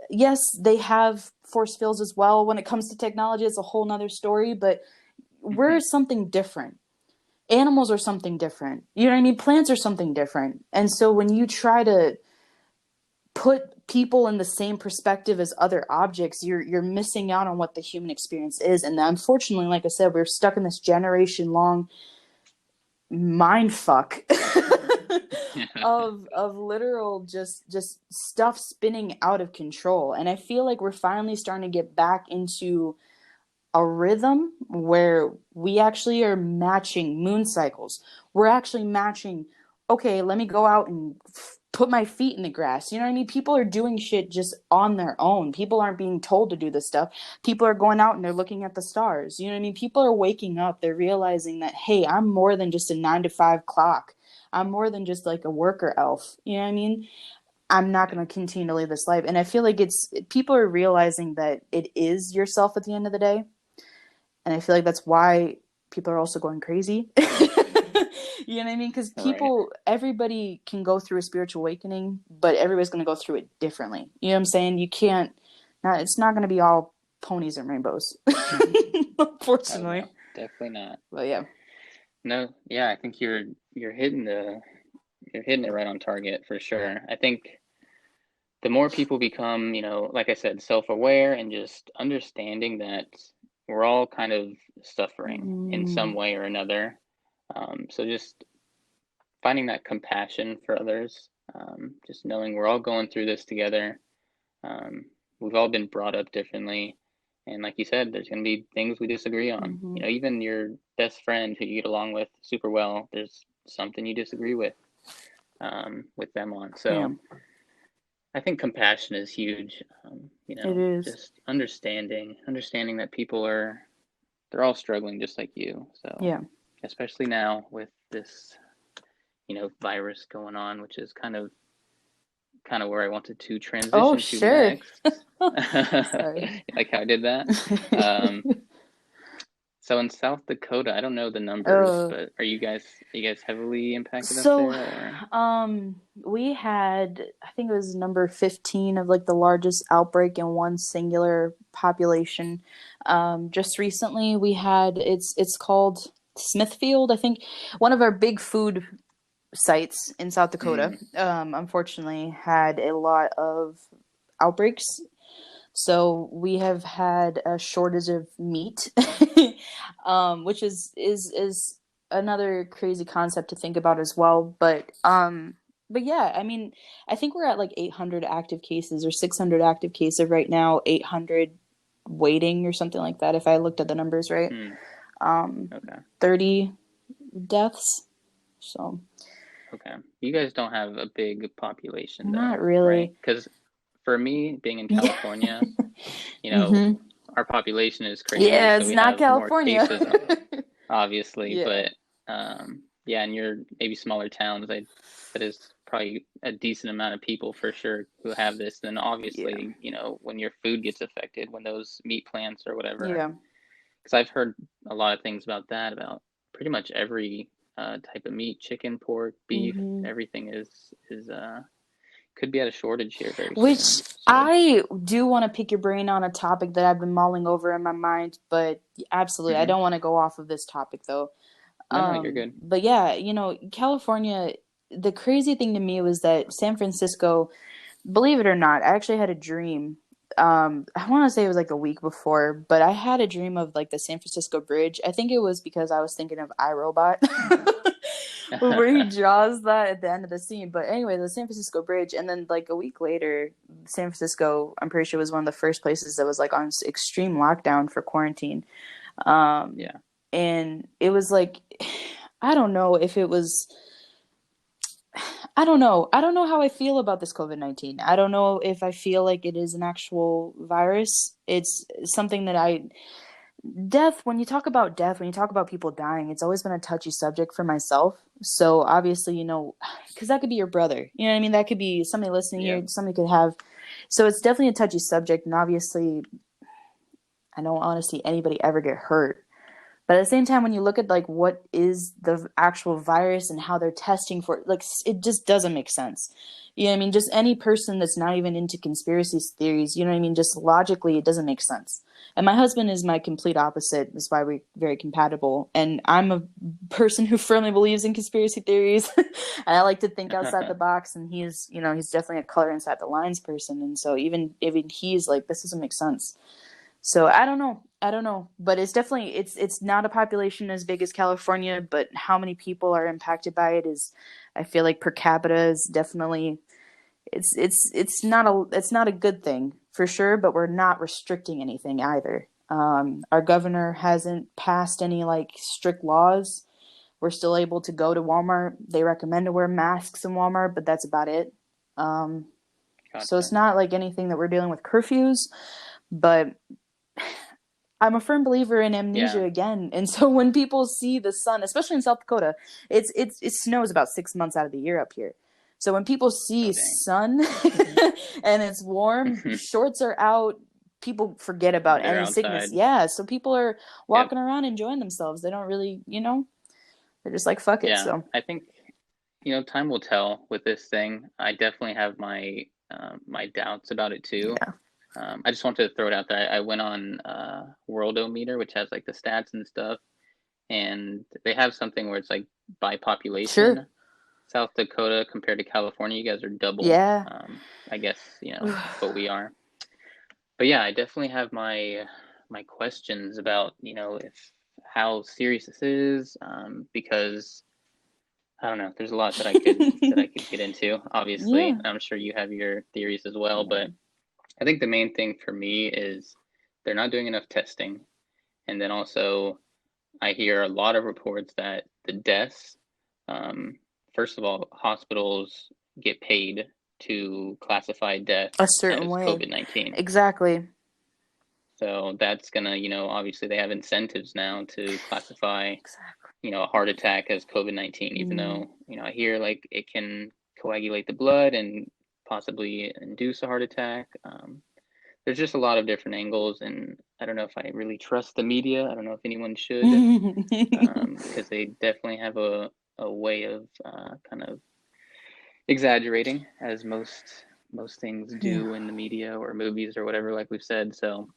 Speaker 2: Yes, they have force fields as well. When it comes to technology, it's a whole nother story, but we're something different. Animals are something different. You know what I mean? Plants are something different. And so when you try to put people in the same perspective as other objects, you're missing out on what the human experience is. And unfortunately, like I said, we're stuck in this generation long mind fuck of literal just stuff spinning out of control. And I feel like we're finally starting to get back into a rhythm where we actually are matching moon cycles. We're actually matching, okay, let me go out and put my feet in the grass. You know what I mean? People are doing shit just on their own. People aren't being told to do this stuff. People are going out and they're looking at the stars. You know what I mean? People are waking up. They're realizing that, hey, I'm more than just a 9 to 5 clock. I'm more than just like a worker elf. You know what I mean? I'm not going to continue to live this life. And I feel like people are realizing that it is yourself at the end of the day. And I feel like that's why people are also going crazy. You know what I mean? Because
Speaker 1: Right.
Speaker 2: everybody can go through a spiritual awakening, but everybody's going to go through it differently. You know what I'm saying? You can't, it's not going to be all ponies and rainbows,
Speaker 1: Oh
Speaker 2: unfortunately.
Speaker 1: no, definitely not.
Speaker 2: But yeah.
Speaker 1: No, yeah, I think you're hitting it right on target for sure. I think the more people become, like I said, self-aware and just understanding that we're all kind of suffering in some
Speaker 2: Mm,
Speaker 1: way or another. So just finding that compassion for others, just knowing we're all going through this together. Um, we've all been brought up differently. And like you said, there's going to be things we disagree on.
Speaker 2: mm-hmm.
Speaker 1: Even your best friend who you get along with super well, there's something you disagree with them on.
Speaker 2: Yeah,
Speaker 1: So I think compassion is huge.
Speaker 2: it is.
Speaker 1: Just understanding that people are they're all struggling just like you. So
Speaker 2: Yeah.
Speaker 1: especially now with this, virus going on, which is kind of where I wanted to
Speaker 2: Oh,
Speaker 1: transition to
Speaker 2: sure.
Speaker 1: next.
Speaker 2: Sorry.
Speaker 1: Like how I did that. Um, so in South Dakota, I don't know the numbers,
Speaker 2: Oh,
Speaker 1: but are you guys heavily impacted up
Speaker 2: so,
Speaker 1: there, or?
Speaker 2: we had, I think it was number 15 of like the largest outbreak in one singular population. Just recently we had, it's called Smithfield, I think, one of our big food sites in South Dakota,
Speaker 1: Mm,
Speaker 2: unfortunately had a lot of outbreaks. So we have had a shortage of meat, which is another crazy concept to think about as well. But yeah, I mean, I think we're at like 800 active cases or 600 active cases right now, 800 waiting or something like that. If I looked at the numbers right,
Speaker 1: mm,
Speaker 2: um,
Speaker 1: okay.
Speaker 2: 30 deaths. So
Speaker 1: Okay. You guys don't have a big population
Speaker 2: not
Speaker 1: though, right?
Speaker 2: really.
Speaker 1: Because for me, being in
Speaker 2: Yeah.
Speaker 1: California, you know,
Speaker 2: hmm
Speaker 1: our population is crazier,
Speaker 2: Yeah,
Speaker 1: so
Speaker 2: it's
Speaker 1: we
Speaker 2: not
Speaker 1: have more
Speaker 2: California.
Speaker 1: cases, obviously.
Speaker 2: Yeah.
Speaker 1: But yeah, in your maybe smaller towns, that is probably a decent amount of people for sure who have this. Then
Speaker 2: Yeah.
Speaker 1: obviously, when your food gets affected, when those meat plants or whatever,
Speaker 2: Yeah.
Speaker 1: because I've heard a lot of things about that, about pretty much every type of meat, chicken, pork, beef,
Speaker 2: hmm
Speaker 1: everything is could be at a shortage here very
Speaker 2: Which
Speaker 1: soon. So,
Speaker 2: I do want to pick your brain on a topic that I've been mulling over in my mind, but absolutely, I
Speaker 1: hmm
Speaker 2: don't want to go off of this topic though.
Speaker 1: no, you're good.
Speaker 2: But yeah, California, the crazy thing to me was that San Francisco, believe it or not, I actually had a dream. I want to say it was like a week before, but I had a dream of like the San Francisco Bridge. I think it was because I was thinking of iRobot, where he draws that at the end of the scene. But anyway, the San Francisco Bridge, and then like a week later, San Francisco, I'm pretty sure was one of the first places that was like on extreme lockdown for quarantine. Um,
Speaker 1: Yeah.
Speaker 2: and it was like, I don't know if it was. I don't know. I don't know how I feel about this COVID-19. I don't know if I feel like it is an actual virus. It's something that when you talk about people dying, it's always been a touchy subject for myself. So obviously, because that could be your brother. You know what I mean? That could be somebody listening
Speaker 1: Yeah.
Speaker 2: here, somebody could have. So it's definitely a touchy subject. And obviously, I don't want to see anybody ever get hurt. But at the same time, when you look at like what is the actual virus and how they're testing for it, like it just doesn't make sense. You know what I mean? Just any person that's not even into conspiracy theories, you know what I mean? Just logically, it doesn't make sense. And my husband is my complete opposite. That's why we're very compatible. And I'm a person who firmly believes in conspiracy theories. And I like to think outside the box. And he's definitely a color inside the lines person. And so even he's like, this doesn't make sense. So I don't know. I don't know, but it's not a population as big as California, but how many people are impacted by it is, I feel like per capita is definitely it's not a good thing for sure, but we're not restricting anything either. Our governor hasn't passed any like strict laws. We're still able to go to Walmart. They recommend to wear masks in Walmart, but that's about it. Um, so it's
Speaker 1: Gotcha.
Speaker 2: not like anything that we're dealing with curfews, but I'm a firm believer in
Speaker 1: Yeah.
Speaker 2: amnesia again. And so when people see the sun, especially in South Dakota, it snows about 6 months out of the year up here. So when people see
Speaker 1: Oh, dang.
Speaker 2: sun and it's warm, shorts are out, people forget about
Speaker 1: They're
Speaker 2: any sickness.
Speaker 1: outside.
Speaker 2: Yeah. So people are
Speaker 1: Yep.
Speaker 2: walking around enjoying themselves. They don't really, they're just like, fuck it.
Speaker 1: Yeah.
Speaker 2: So
Speaker 1: I think, time will tell with this thing. I definitely have my doubts about it too.
Speaker 2: yeah.
Speaker 1: I just wanted to throw it out there. I went on Worldometer, which has like the stats and stuff, and they have something where it's like by
Speaker 2: Sure.
Speaker 1: population. South Dakota compared to California, you guys are double.
Speaker 2: Yeah.
Speaker 1: I guess what we are. But yeah, I definitely have my questions about if how serious this is, because I don't know. There's a lot that I could get into. Obviously,
Speaker 2: yeah.
Speaker 1: I'm sure you have your theories as well,
Speaker 2: Yeah.
Speaker 1: but I think the main thing for me is they're not doing enough testing. And then also, I hear a lot of reports that the deaths, um, first of all, hospitals get paid to classify
Speaker 2: A
Speaker 1: deaths
Speaker 2: certain
Speaker 1: as
Speaker 2: way.
Speaker 1: COVID-19.
Speaker 2: Exactly.
Speaker 1: So that's gonna, obviously they have incentives now to classify,
Speaker 2: Exactly.
Speaker 1: a heart attack as COVID-19, even
Speaker 2: Mm.
Speaker 1: though, I hear like it can coagulate the blood and possibly induce a heart attack. There's just a lot of different angles, and I don't know if I really trust the media. I don't know if anyone should, because they definitely have a way of kind of exaggerating, as most things
Speaker 2: Yeah.
Speaker 1: do in the media or movies or whatever, like we've said. So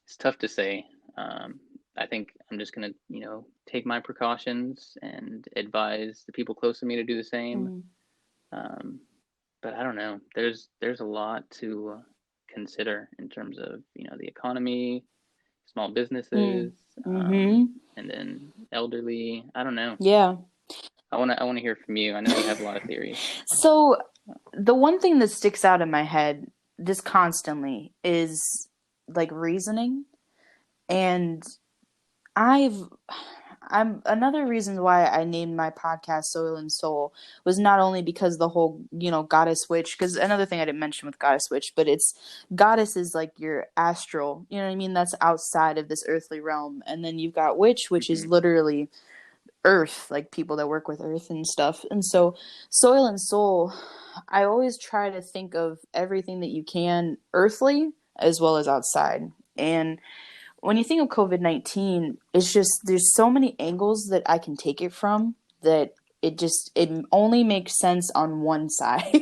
Speaker 1: it's tough to say. I think I'm just gonna, take my precautions and advise the people close to me to do the same.
Speaker 2: Mm.
Speaker 1: Um, but I don't know. There's a lot to consider in terms of, the economy, small
Speaker 2: Mm.
Speaker 1: businesses,
Speaker 2: Mm-hmm.
Speaker 1: and then elderly. I don't know.
Speaker 2: Yeah.
Speaker 1: I wanna hear from you. I know you have a lot of theories.
Speaker 2: So the one thing that sticks out in my head just constantly is like reasoning. And I've I'm another reason why I named my podcast Soil and Soul was not only because the whole, goddess witch, because another thing I didn't mention with goddess witch, but it's goddess is like your astral, you know what I mean? That's outside of this earthly realm. And then you've got witch, which is
Speaker 1: Mm-hmm.
Speaker 2: literally earth, like people that work with earth and stuff. And so soil and soul, I always try to think of everything that you can earthly as well as outside. And when you think of COVID-19, it's just there's so many angles that I can take it from that it only makes sense on one side.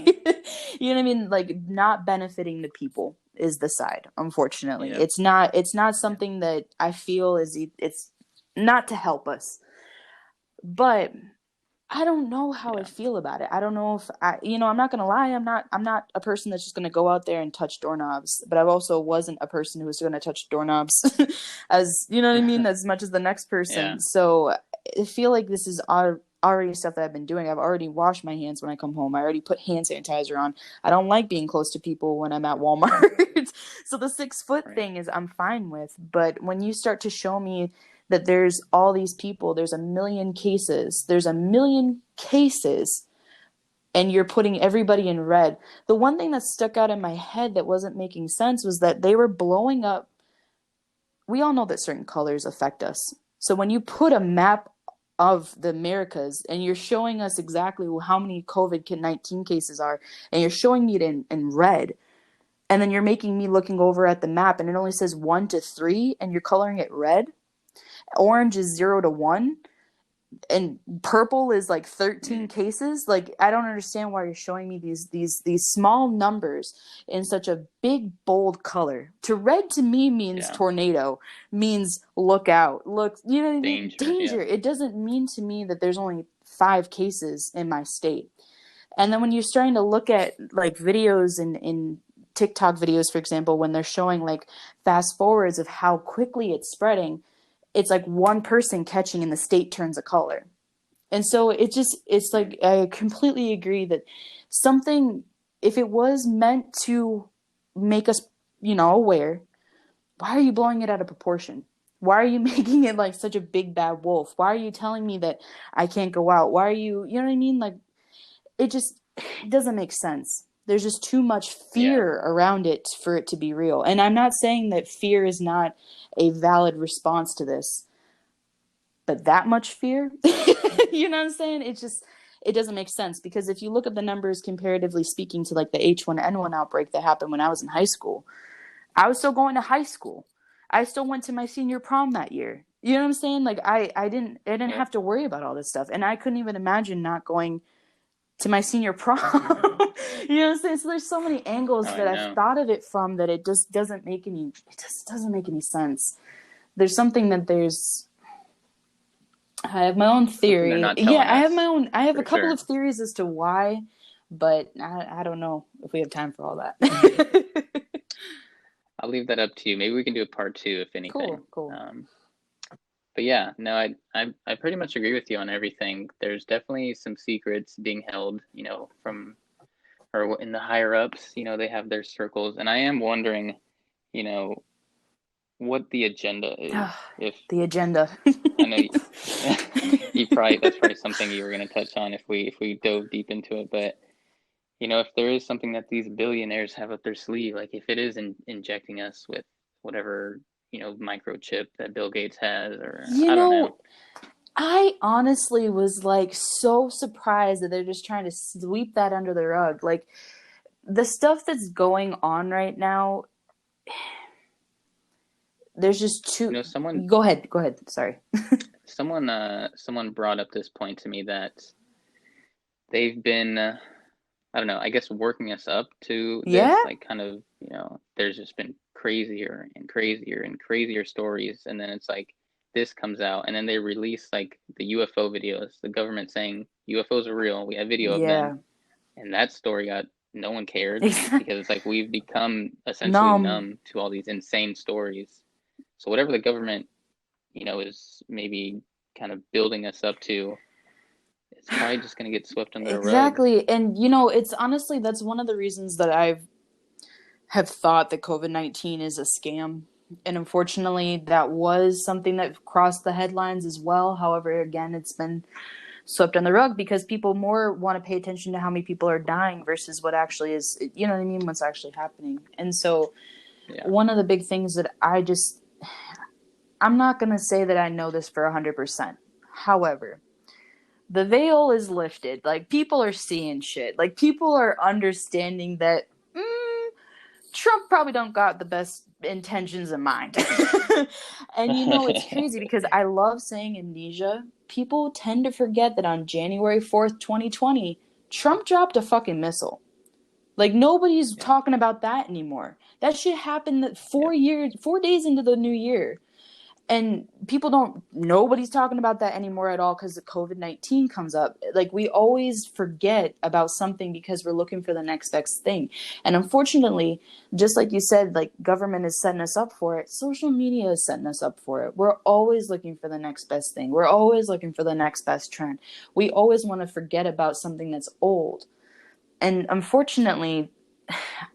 Speaker 2: You know what I mean? Like not benefiting the people is the side, unfortunately.
Speaker 1: Yeah.
Speaker 2: It's not
Speaker 1: Yeah.
Speaker 2: something that I feel is it's not to help us. But I don't know how I
Speaker 1: Yeah.
Speaker 2: feel about it. I don't know if I'm not gonna lie. I'm not a person that's just gonna go out there and touch doorknobs. But I also wasn't a person who was gonna touch doorknobs, as you know what I mean, as much as the next
Speaker 1: Yeah.
Speaker 2: person. So I feel like this is already stuff that I've been doing. I've already washed my hands when I come home. I already put hand sanitizer on. I don't like being close to people when I'm at Walmart. So the 6 foot
Speaker 1: Right.
Speaker 2: thing is I'm fine with. But when you start to show me that there's all these people, there's a million cases, and you're putting everybody in red. The one thing that stuck out in my head that wasn't making sense was that they were blowing up. We all know that certain colors affect us. So when you put a map of the Americas and you're showing us exactly how many COVID-19 cases are, and you're showing me it in red, and then you're making me looking over at the map and it only says 1 to 3, and you're coloring it red, orange is 0 to 1, and purple is like 13
Speaker 1: Mm.
Speaker 2: cases. Like I don't understand why you're showing me these small numbers in such a big bold color. To red to me means
Speaker 1: Yeah.
Speaker 2: tornado, means look out, look, you know what I mean,
Speaker 1: Danger. Yeah.
Speaker 2: danger. It doesn't mean to me that there's only 5 cases in my state. And then when you're starting to look at like videos in TikTok videos, for example, when they're showing like fast forwards of how quickly it's spreading, it's like one person catching and the state turns a color. And so it's
Speaker 1: Mm.
Speaker 2: like I completely agree that something, if it was meant to make us, aware, why are you blowing it out of proportion? Why are you making it like such a big bad wolf? Why are you telling me that I can't go out? Why are you know what I mean? Like it doesn't make sense. There's just too much
Speaker 1: Yeah.
Speaker 2: fear around it for it to be real. And I'm not saying that fear is not a valid response to this, but that much fear, you know what I'm saying? It doesn't make sense, because if you look at the numbers comparatively speaking to like the H1N1 outbreak that happened when I was in high school, I was still going to high school. I still went to my senior prom that year. You know what I'm saying? Like I didn't
Speaker 1: Yep.
Speaker 2: have to worry about all this stuff, and I couldn't even imagine not going to my senior prom. You know what I'm saying? So there's so many
Speaker 1: Oh,
Speaker 2: angles
Speaker 1: I
Speaker 2: that I've
Speaker 1: know.
Speaker 2: thought of it from that it just doesn't make any sense. There's something that there's I have my own
Speaker 1: Something they're
Speaker 2: theory.
Speaker 1: not
Speaker 2: Yeah,
Speaker 1: telling us
Speaker 2: I have a
Speaker 1: for
Speaker 2: couple
Speaker 1: sure.
Speaker 2: of theories as to why, but I don't know if we have time for all that.
Speaker 1: I'll leave that up to you. Maybe we can do a part two, if anything.
Speaker 2: Cool, cool.
Speaker 1: Um, but yeah, no, I pretty much agree with you on everything. There's definitely some secrets being held, from or in the higher ups. They have their circles, and I am wondering, you know, what the agenda is. If
Speaker 2: The agenda.
Speaker 1: I know you probably that's probably something you were going to touch on if we dove deep into it, but if there is something that these billionaires have up their sleeve, like if it is injecting us with whatever, microchip that Bill Gates has, or
Speaker 2: You
Speaker 1: I don't know.
Speaker 2: know, I honestly was like so surprised that they're just trying to sweep that under the rug. Like the stuff that's going on right now, there's just too.
Speaker 1: Someone
Speaker 2: Go ahead. Go ahead. Sorry.
Speaker 1: someone brought up this point to me that they've been I don't know, I guess working us up to
Speaker 2: Yeah.
Speaker 1: this, like kind of, there's just been crazier and crazier and crazier stories, and then it's like this comes out, and then they release like the UFO videos, the government saying UFOs are real, we have video of them,
Speaker 2: Yeah.
Speaker 1: and that story got no one cared because it's like we've become essentially
Speaker 2: Numb.
Speaker 1: numb to all these insane stories. So whatever the government, is maybe kind of building us up to, it's probably just going to get swept under the rug.
Speaker 2: Exactly. And it's honestly that's one of the reasons that have thought that COVID-19 is a scam. And unfortunately, that was something that crossed the headlines as well. However, again, it's been swept on the rug because people more want to pay attention to how many people are dying versus what actually is, you know what I mean, what's actually happening. And so
Speaker 1: Yeah.
Speaker 2: one of the big things that I'm not going to say that I know this for 100%. However, the veil is lifted. Like people are seeing shit. Like people are understanding that Trump probably don't got the best intentions in mind. And it's crazy because I love saying amnesia. People tend to forget that on January 4th, 2020, Trump dropped a fucking missile. Like nobody's
Speaker 1: Yeah.
Speaker 2: talking about that anymore. That shit happened 4 days into the new year. And nobody's talking about that anymore at all because COVID-19 comes up. Like we always forget about something because we're looking for the next best thing. And unfortunately, just like you said, like government is setting us up for it. Social media is setting us up for it. We're always looking for the next best thing. We're always looking for the next best trend. We always want to forget about something that's old. And unfortunately,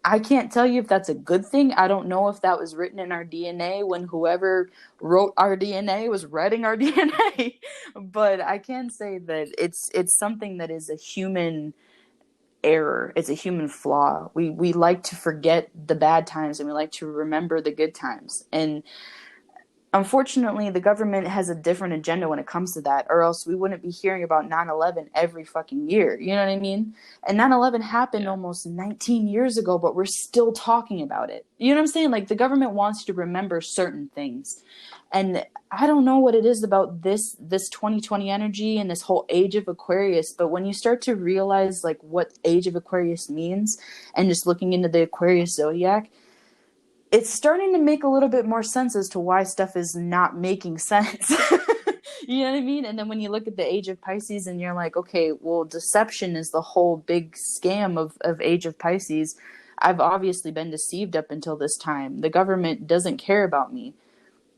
Speaker 2: I can't tell you if that's a good thing. I don't know if that was written in our DNA when whoever wrote our DNA was writing our DNA. But I can say that it's something that is a human error. It's a human flaw. We like to forget the bad times and we like to remember the good times. And unfortunately, the government has a different agenda when it comes to that, or else we wouldn't be hearing about 9/11 every fucking year. You know what I mean? And 9/11 happened almost 19 years ago, but we're still talking about it. You know what I'm saying? Like the government wants you to remember certain things. And I don't know what it is about this 2020 energy and this whole age of Aquarius, but when you start to realize like what age of Aquarius means and just looking into the Aquarius zodiac, it's starting to make a little bit more sense as to why stuff is not making sense. You know what I mean? And then when you look at the age of Pisces and you're like, okay, well, deception is the whole big scam of age of Pisces. I've obviously been deceived up until this time. The government doesn't care about me.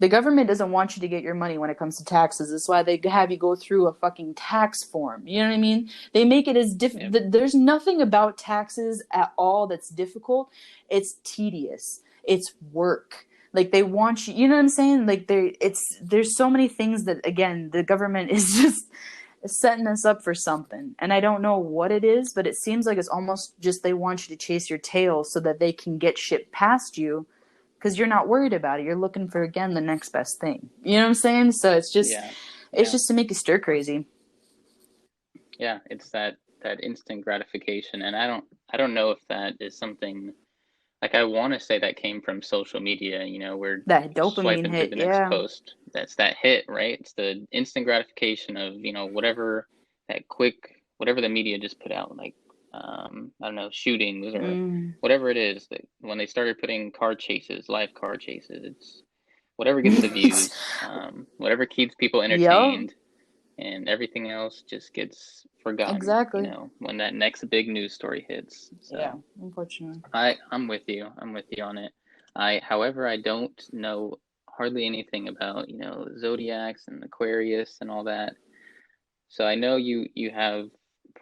Speaker 2: The government doesn't want you to get your money when it comes to taxes. That's why they have you go through a fucking tax form. You know what I mean? They make it as There's nothing about taxes at all that's difficult. It's tedious. It's work. Like they want you know what I'm saying? Like there's so many things that again the government is just setting us up for something. And I don't know what it is, but it seems like it's almost just they want you to chase your tail so that they can get shit past you because you're not worried about it. You're looking for again the next best thing. You know what I'm saying? So it's just it's just to make you stir crazy.
Speaker 1: Yeah, it's that instant gratification, and I don't know if that is something. Like I want to say that came from social media, we're
Speaker 2: That dopamine
Speaker 1: swiping through
Speaker 2: hit,
Speaker 1: the next
Speaker 2: yeah.
Speaker 1: post. That's that hit, right? It's the instant gratification of, whatever that quick, whatever the media just put out, like, I don't know, shootings or whatever it is. That when they started putting car chases, live car chases, it's whatever gets the views, whatever keeps people
Speaker 2: Yep.
Speaker 1: entertained, and everything else just gets forgotten,
Speaker 2: Exactly.
Speaker 1: when that next big news story hits.
Speaker 2: Yeah,
Speaker 1: So
Speaker 2: unfortunately.
Speaker 1: I'm with you. I'm with you on it. However, I don't know hardly anything about, zodiacs and Aquarius and all that. So I know you have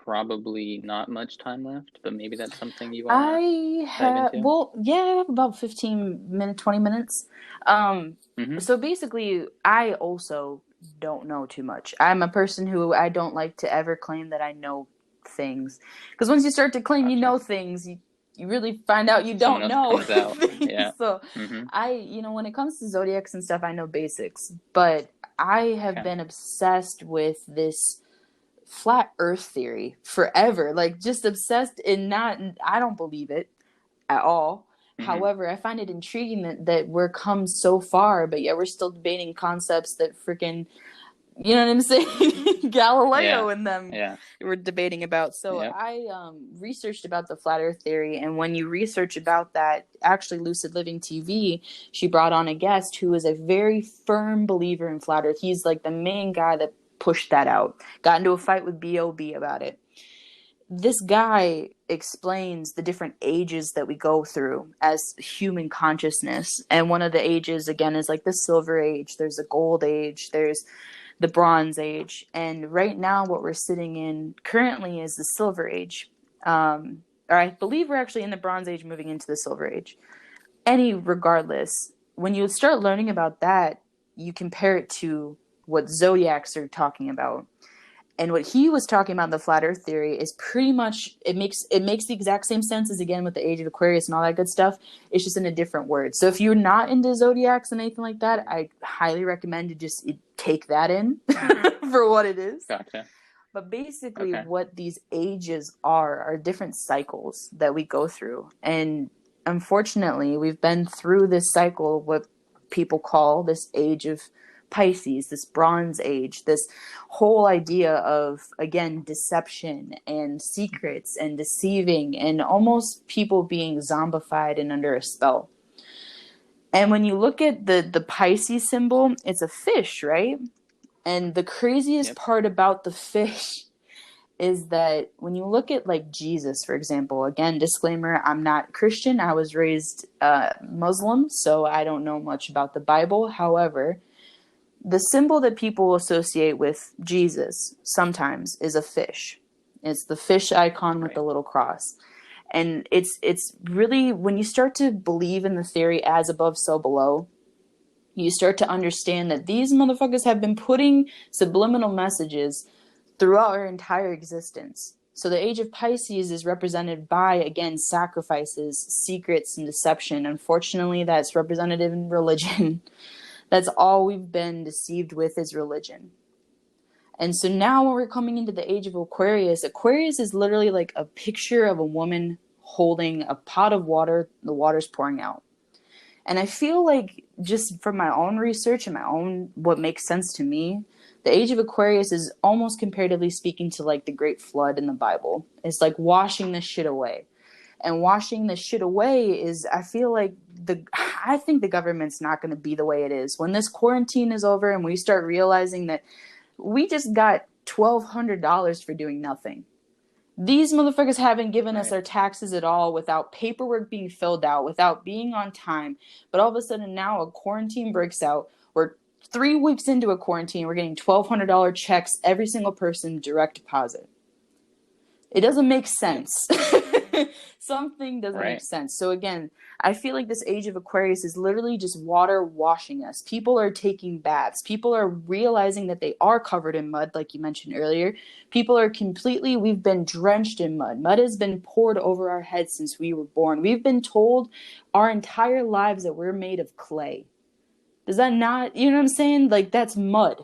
Speaker 1: probably not much time left, but maybe that's something you want to
Speaker 2: I
Speaker 1: dive
Speaker 2: have,
Speaker 1: into.
Speaker 2: well, yeah, I have about 15 minutes, 20 minutes. Um,
Speaker 1: Mm-hmm.
Speaker 2: so basically, I also don't know too much. I'm a person who I don't like to ever claim that I know things. Because once you start to claim you
Speaker 1: Gotcha.
Speaker 2: know things, you really find out you
Speaker 1: Someone
Speaker 2: don't
Speaker 1: else
Speaker 2: know
Speaker 1: comes out.
Speaker 2: things.
Speaker 1: Yeah.
Speaker 2: So
Speaker 1: Mm-hmm.
Speaker 2: when it comes to zodiacs and stuff, I know basics, but I have
Speaker 1: Okay.
Speaker 2: been obsessed with this flat earth theory forever, like just obsessed in not, I don't believe it at all.
Speaker 1: Mm-hmm.
Speaker 2: However, I find it intriguing that we're come so far, but yet we're still debating concepts that freaking, you know what I'm saying? Galileo
Speaker 1: Yeah.
Speaker 2: and them
Speaker 1: Yeah.
Speaker 2: were debating about. So
Speaker 1: Yep.
Speaker 2: I researched about the flat earth theory. And when you research about that, actually Lucid Living TV, she brought on a guest who is a very firm believer in flat earth. He's like the main guy that pushed that out. Got into a fight with B.O.B. about it. This guy explains the different ages that we go through as human consciousness. And one of the ages, again, is like the silver age. There's a gold age. There's the bronze age. And right now, what we're sitting in currently is the silver age. Or I believe we're actually in the bronze age moving into the silver age. Regardless, when you start learning about that, you compare it to what zodiacs are talking about. And what he was talking about in the flat earth theory is pretty much, it makes the exact same sense as, again, with the age of Aquarius and all that good stuff. It's just in a different word. So if you're not into zodiacs and anything like that, I highly recommend to just take that in for what it is.
Speaker 1: Gotcha.
Speaker 2: But basically
Speaker 1: Okay.
Speaker 2: what these ages are different cycles that we go through. And unfortunately, we've been through this cycle, what people call this age of Pisces, this Bronze Age, this whole idea of, again, deception and secrets and deceiving and almost people being zombified and under a spell. And when you look at the Pisces symbol, it's a fish, right? And the craziest part about the fish is that when you look at like Jesus, for example, again, disclaimer, I'm not Christian. I was raised Muslim, so I don't know much about the Bible. However, the symbol that people associate with Jesus sometimes is a fish. It's the fish icon with the little cross. And it's really, when you start to believe in the theory as above, so below, you start to understand that these motherfuckers have been putting subliminal messages throughout our entire existence. So the age of Pisces is represented by, again, sacrifices, secrets, and deception. Unfortunately, that's representative in religion. That's all we've been deceived with is religion. And so now when we're coming into the age of Aquarius, Aquarius is literally like a picture of a woman holding a pot of water, the water's pouring out. And I feel like, just from my own research and my own, what makes sense to me, the age of Aquarius is almost, comparatively speaking, to like the Great Flood in the Bible. It's like washing this shit away. And washing this shit away is, I feel like I think the government's not going to be the way it is. When this quarantine is over and we start realizing that we just got $1,200 for doing nothing. These motherfuckers haven't given us our taxes at all, without paperwork being filled out, without being on time. But all of a sudden now a quarantine breaks out. We're 3 weeks into a quarantine. We're getting $1,200 checks, every single person, direct deposit. It doesn't make sense. Something doesn't make sense. So again, I feel like this age of Aquarius is literally just water washing us. People are taking baths. People are realizing that they are covered in mud, like you mentioned earlier. People are we've been drenched in mud. Mud has been poured over our heads since we were born. We've been told our entire lives that we're made of clay. Does that not, you know what I'm saying? Like, that's mud.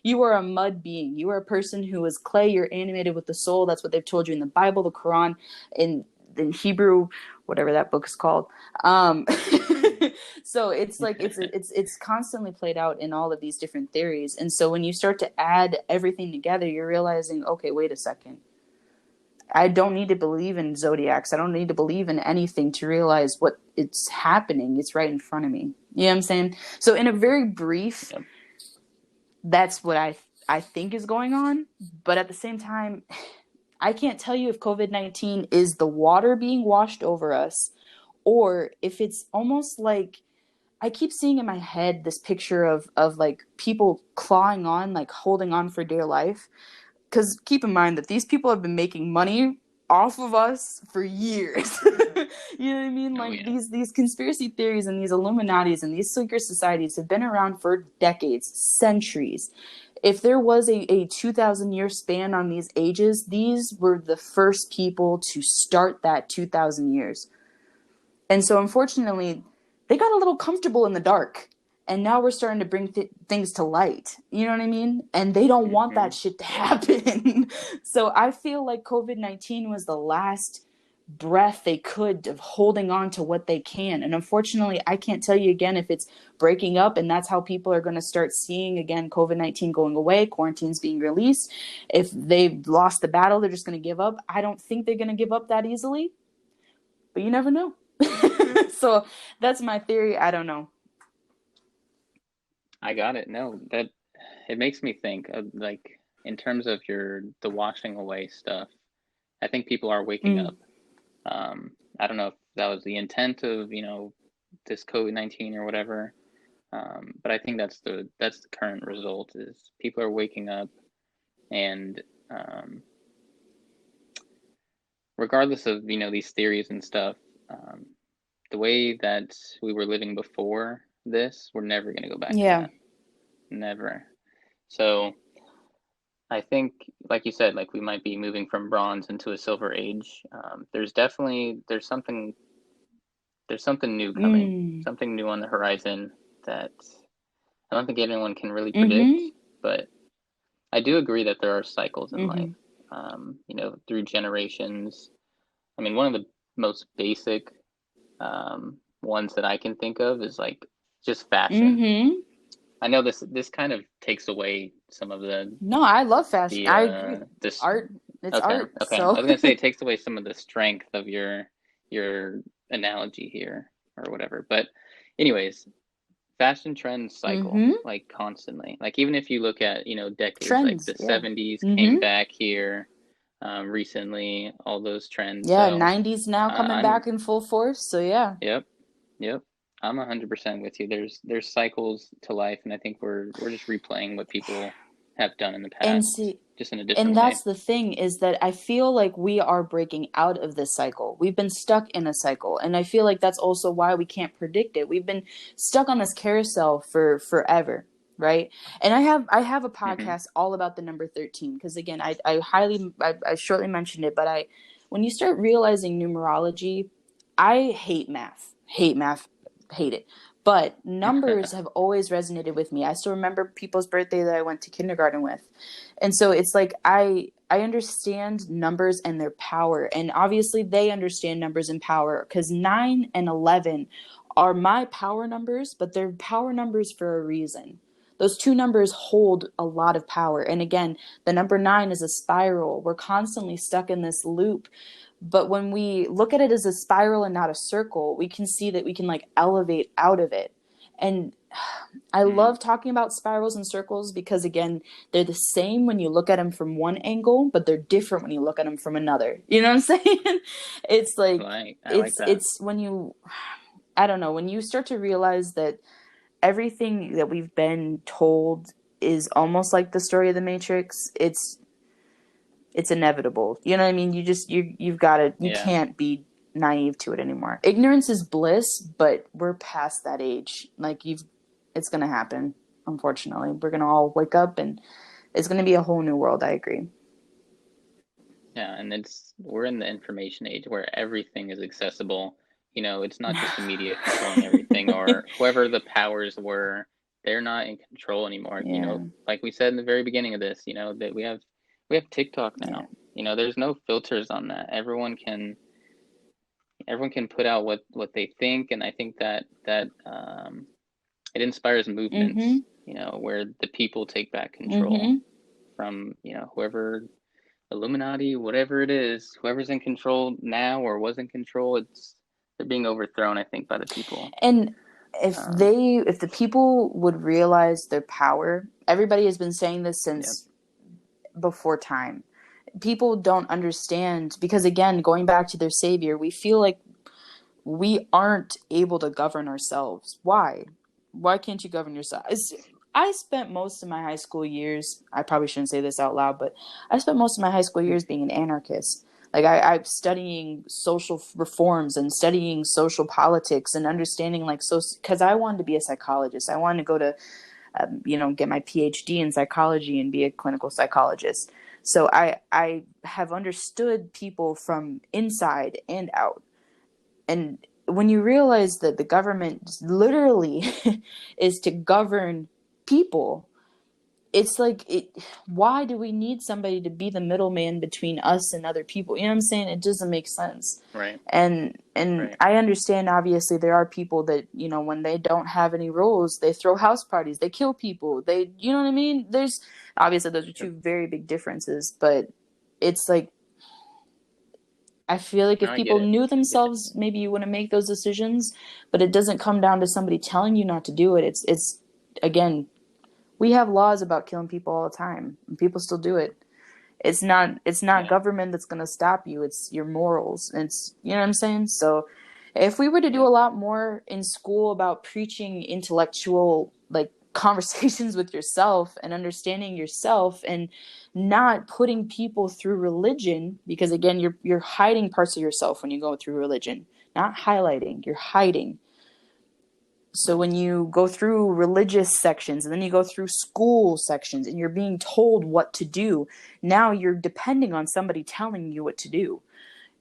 Speaker 2: You are a mud being. You are a person who is clay. You're animated with the soul. That's what they've told you in the Bible, the Quran, in Hebrew, whatever that book is called. So it's like, it's constantly played out in all of these different theories. And so when you start to add everything together, you're realizing, okay, wait a second. I don't need to believe in zodiacs. I don't need to believe in anything to realize what it's happening. It's right in front of me. You know what I'm saying? So in a very brief, that's what I think is going on. But at the same time, I can't tell you if COVID-19 is the water being washed over us, or if it's almost like, I keep seeing in my head this picture of like people clawing on, like holding on for dear life. Because keep in mind that these people have been making money off of us for years. You know what I mean? Like, these conspiracy theories and these Illuminatis and these secret societies have been around for decades, centuries. If there was a 2,000 year span on these ages, these were the first people to start that 2,000 years. And so unfortunately, they got a little comfortable in the dark. And now we're starting to bring things to light. You know what I mean? And they don't want that shit to happen. So I feel like COVID-19 was the last breath they could of holding on to what they can. And unfortunately, I can't tell you again if it's breaking up and that's how people are going to start seeing again COVID-19 going away, quarantines being released. If they've lost the battle, they're just going to give up. I don't think they're going to give up that easily, but you never know. So that's my theory. I don't know.
Speaker 1: I got it. No, that it makes me think of, like, in terms of the washing away stuff. I think people are waking up. I don't know if that was the intent of, this COVID-19 or whatever. But I think that's the current result, is people are waking up, and regardless of, these theories and stuff, the way that we were living before this, we're never going to go back to that. Never. So I think, like you said, like we might be moving from bronze into a silver age. There's something new coming, something new on the horizon that I don't think anyone can really predict, but I do agree that there are cycles in life, through generations. I mean, one of the most basic ones that I can think of is like just fashion. I know this kind of takes away some of the.
Speaker 2: No, I love fashion. I agree. Art, it's art.
Speaker 1: Okay.
Speaker 2: So.
Speaker 1: I was gonna say it takes away some of the strength of your analogy here or whatever. But anyways, fashion trends cycle like constantly. Like even if you look at decades,
Speaker 2: trends,
Speaker 1: like the 70s came back here recently. All those trends.
Speaker 2: Yeah,
Speaker 1: so,
Speaker 2: 90s now coming back in full force. So yeah.
Speaker 1: Yep. I'm 100% with you. There's cycles to life, and I think we're just replaying what people have done in the past,
Speaker 2: and see,
Speaker 1: just in a different way.
Speaker 2: And that's the thing, is that I feel like we are breaking out of this cycle. We've been stuck in a cycle, and I feel like that's also why we can't predict it. We've been stuck on this carousel for forever, right? And I have a podcast all about the number 13, because again, I shortly mentioned it, but when you start realizing numerology, I hate math, hate it. But numbers have always resonated with me. I still remember people's birthday that I went to kindergarten with. And so it's like I understand numbers and their power. And obviously they understand numbers and power, because 9 and 11 are my power numbers, but they're power numbers for a reason. Those two numbers hold a lot of power. And again, the number 9 is a spiral. We're constantly stuck in this loop. But when we look at it as a spiral and not a circle, we can see that we can like elevate out of it. And I love talking about spirals and circles, because again, they're the same when you look at them from one angle, but they're different when you look at them from another. You know what I'm saying? It's like, it's when you, I don't know, when you start to realize that everything that we've been told is almost like the story of the Matrix, it's inevitable. You know what I mean? You've got to, you can't be naive to it anymore. Ignorance is bliss, but we're past that age. Like it's going to happen. Unfortunately, we're going to all wake up and it's going to be a whole new world. I agree.
Speaker 1: Yeah. And we're in the information age where everything is accessible. It's not just the media controlling everything, or whoever the powers were, they're not in control anymore. Like we said in the very beginning of this, that we have TikTok now. There's no filters on that. Everyone can put out what they think, and I think that it inspires movements, where the people take back control from, whoever, Illuminati, whatever it is, whoever's in control now or was in control, they're being overthrown, I think, by the people.
Speaker 2: And if the people would realize their power, everybody has been saying this since before time. People don't understand, because again, going back to their savior, we feel like we aren't able to govern ourselves. Why can't you govern yourself? I spent most of my high school years, I probably shouldn't say this out loud, but I spent most of my high school years being an anarchist. Like I'm studying social reforms and studying social politics and understanding because I wanted to be a psychologist. I wanted to go to get my PhD in psychology and be a clinical psychologist. So I have understood people from inside and out. And when you realize that the government literally is to govern people, it's like, why do we need somebody to be the middleman between us and other people? You know what I'm saying? It doesn't make sense.
Speaker 1: Right.
Speaker 2: And
Speaker 1: Right.
Speaker 2: I understand, obviously, there are people that, when they don't have any rules, they throw house parties, they kill people, you know what I mean? Those are two very big differences, but it's like, I feel like if
Speaker 1: No, I get
Speaker 2: people
Speaker 1: it.
Speaker 2: knew themselves, maybe you wouldn't make those decisions, but it doesn't come down to somebody telling you not to do it. It's again, we have laws about killing people all the time, and people still do it. It's not government that's going to stop you. It's your morals. It's, you know what I'm saying? So if we were to do a lot more in school about preaching intellectual, like, conversations with yourself and understanding yourself, and not putting people through religion, because again, you're hiding parts of yourself when you go through religion, not highlighting, you're hiding. So when you go through religious sections and then you go through school sections and you're being told what to do, now you're depending on somebody telling you what to do.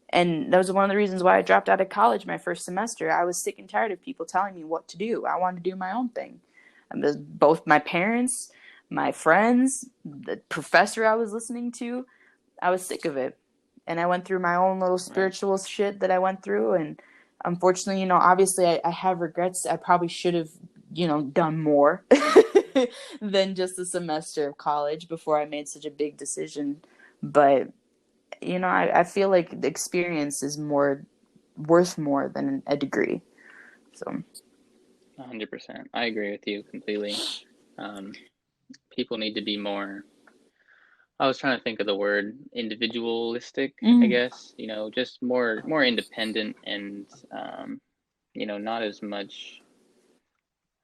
Speaker 2: And that was one of the reasons why I dropped out of college my first semester. I was sick and tired of people telling me what to do. I wanted to do my own thing. Both my parents, my friends, the professor I was listening to, I was sick of it. And I went through my own little spiritual shit that I went through. And unfortunately, obviously I have regrets. I probably should have, done more than just a semester of college before I made such a big decision. But, I feel like the experience is worth more than a degree. So
Speaker 1: 100%. I agree with you completely. People need to be more, I was trying to think of the word, individualistic, I guess, just more independent, and, not as much,